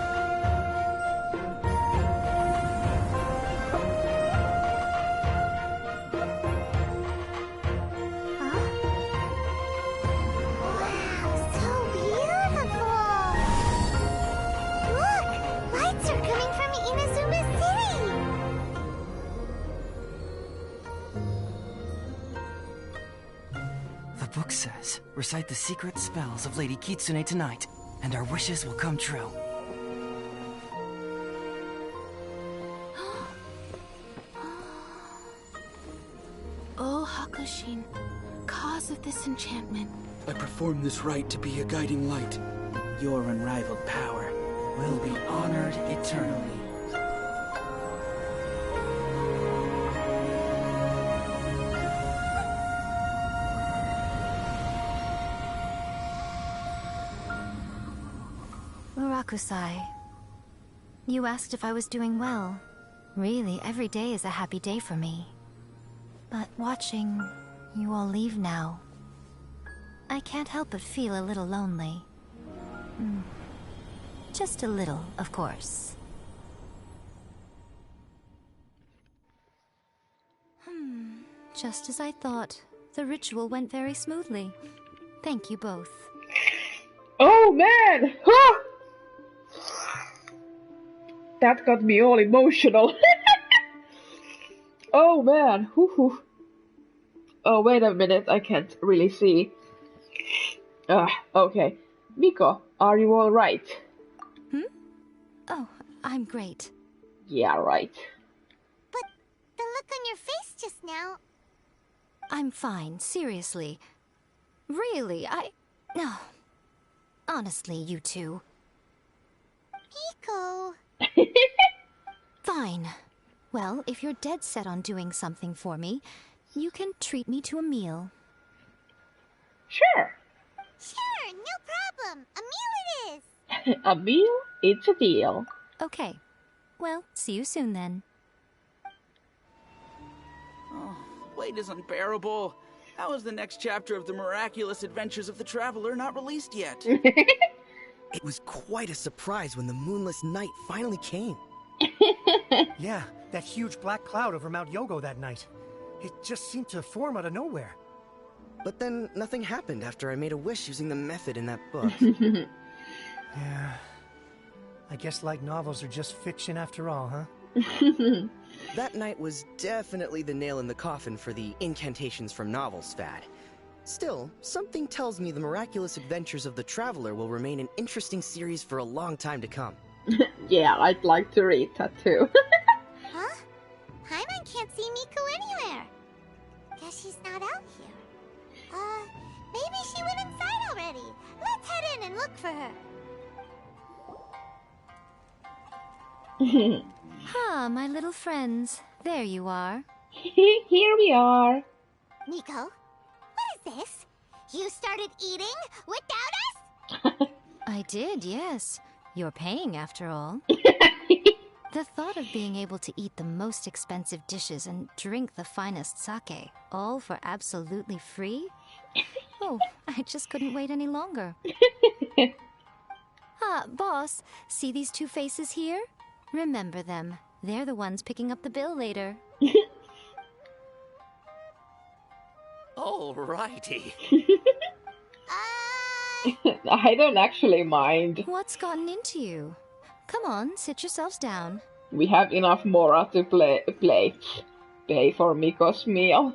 The book says, recite the secret spells of Lady Kitsune tonight, and our wishes will come true. O Hakushin, cause of this enchantment. I perform this rite to be a guiding light. Your unrivaled power Will be honored eternally. Murakusai, you asked if I was doing well. Really, every day is a happy day for me. But watching you all leave now, I can't help but feel a little lonely. Just a little, of course. Just as I thought, the ritual went very smoothly. Thank you both. Oh man! Huh! That got me all emotional. Oh man! Whoo-hoo. Oh, wait a minute, I can't really see. Okay. Miko, are you alright? Oh, I'm great. Yeah, right. But the look on your face just now... I'm fine, seriously. Really, No. Honestly, you two. Miko... Fine. Well, if you're dead set on doing something for me, you can treat me to a meal. Sure. Sure, no problem. A meal it is. A meal? It's a deal. Okay. Well, see you soon then. Oh, wait is unbearable. How is the next chapter of the miraculous adventures of the Traveler not released yet? It was quite a surprise when the moonless night finally came. Yeah, that huge black cloud over Mount Yogo that night. It just seemed to form out of nowhere. But then nothing happened after I made a wish using the method in that book. Yeah. I guess light novels are just fiction after all, huh? That night was definitely the nail in the coffin for the Incantations from novels fad. Still, something tells me the miraculous adventures of the Traveler will remain an interesting series for a long time to come. Yeah, I'd like to read that too. Huh? Paimon can't see Miko anywhere. Guess she's not out here. Maybe she went inside already. Let's head in and look for her. Ah, my little friends. There you are. Here we are. Miko, what is this? You started eating without us? I did, yes. You're paying after all. The thought of being able to eat the most expensive dishes and drink the finest sake, all for absolutely free? Oh, I just couldn't wait any longer. Boss, see these two faces here? Remember them. They're the ones picking up the bill later. Alrighty. I don't actually mind. What's gotten into you? Come on, sit yourselves down. We have enough Mora to pay for Miko's meal.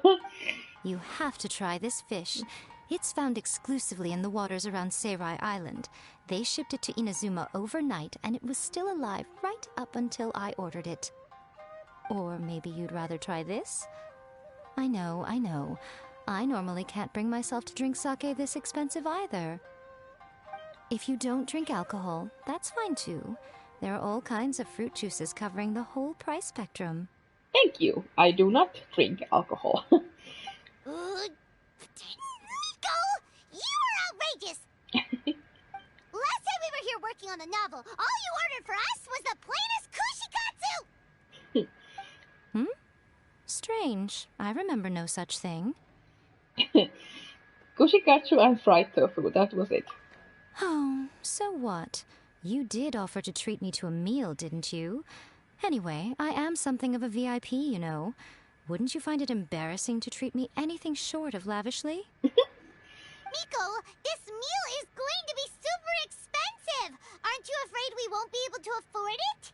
You have to try this fish. It's found exclusively in the waters around Seirai Island. They shipped it to Inazuma overnight, and it was still alive right up until I ordered it. Or maybe you'd rather try this? I know. I normally can't bring myself to drink sake this expensive either. If you don't drink alcohol, that's fine too. There are all kinds of fruit juices covering the whole price spectrum. Thank you. I do not drink alcohol. Miko, you are outrageous! Last time we were here working on the novel, all you ordered for us was the plainest kushikatsu! Strange. I remember no such thing. Kushikatsu and fried tofu, that was it. Oh, so what? You did offer to treat me to a meal, didn't you? Anyway, I am something of a VIP, you know. Wouldn't you find it embarrassing to treat me anything short of lavishly? Miko, this meal is going to be super expensive! Aren't you afraid we won't be able to afford it?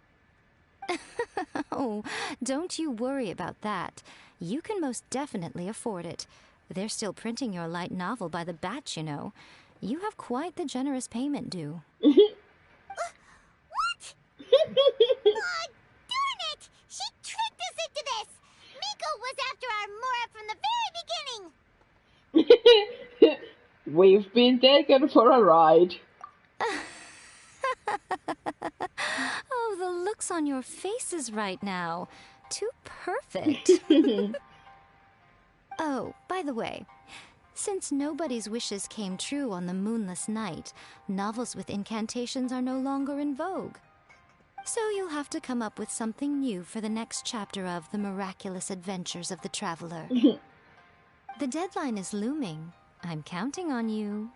Oh, don't you worry about that. You can most definitely afford it. They're still printing your light novel by the batch, you know. You have quite the generous payment due. What? Darn it! She tricked us into this! Miko was after our Mora from the very beginning! We've been taken for a ride. Oh, the looks on your faces right now. Too perfect. Oh, by the way, since nobody's wishes came true on the moonless night, novels with incantations are no longer in vogue. So you'll have to come up with something new for the next chapter of The Miraculous Adventures of the Traveler. The deadline is looming. I'm counting on you.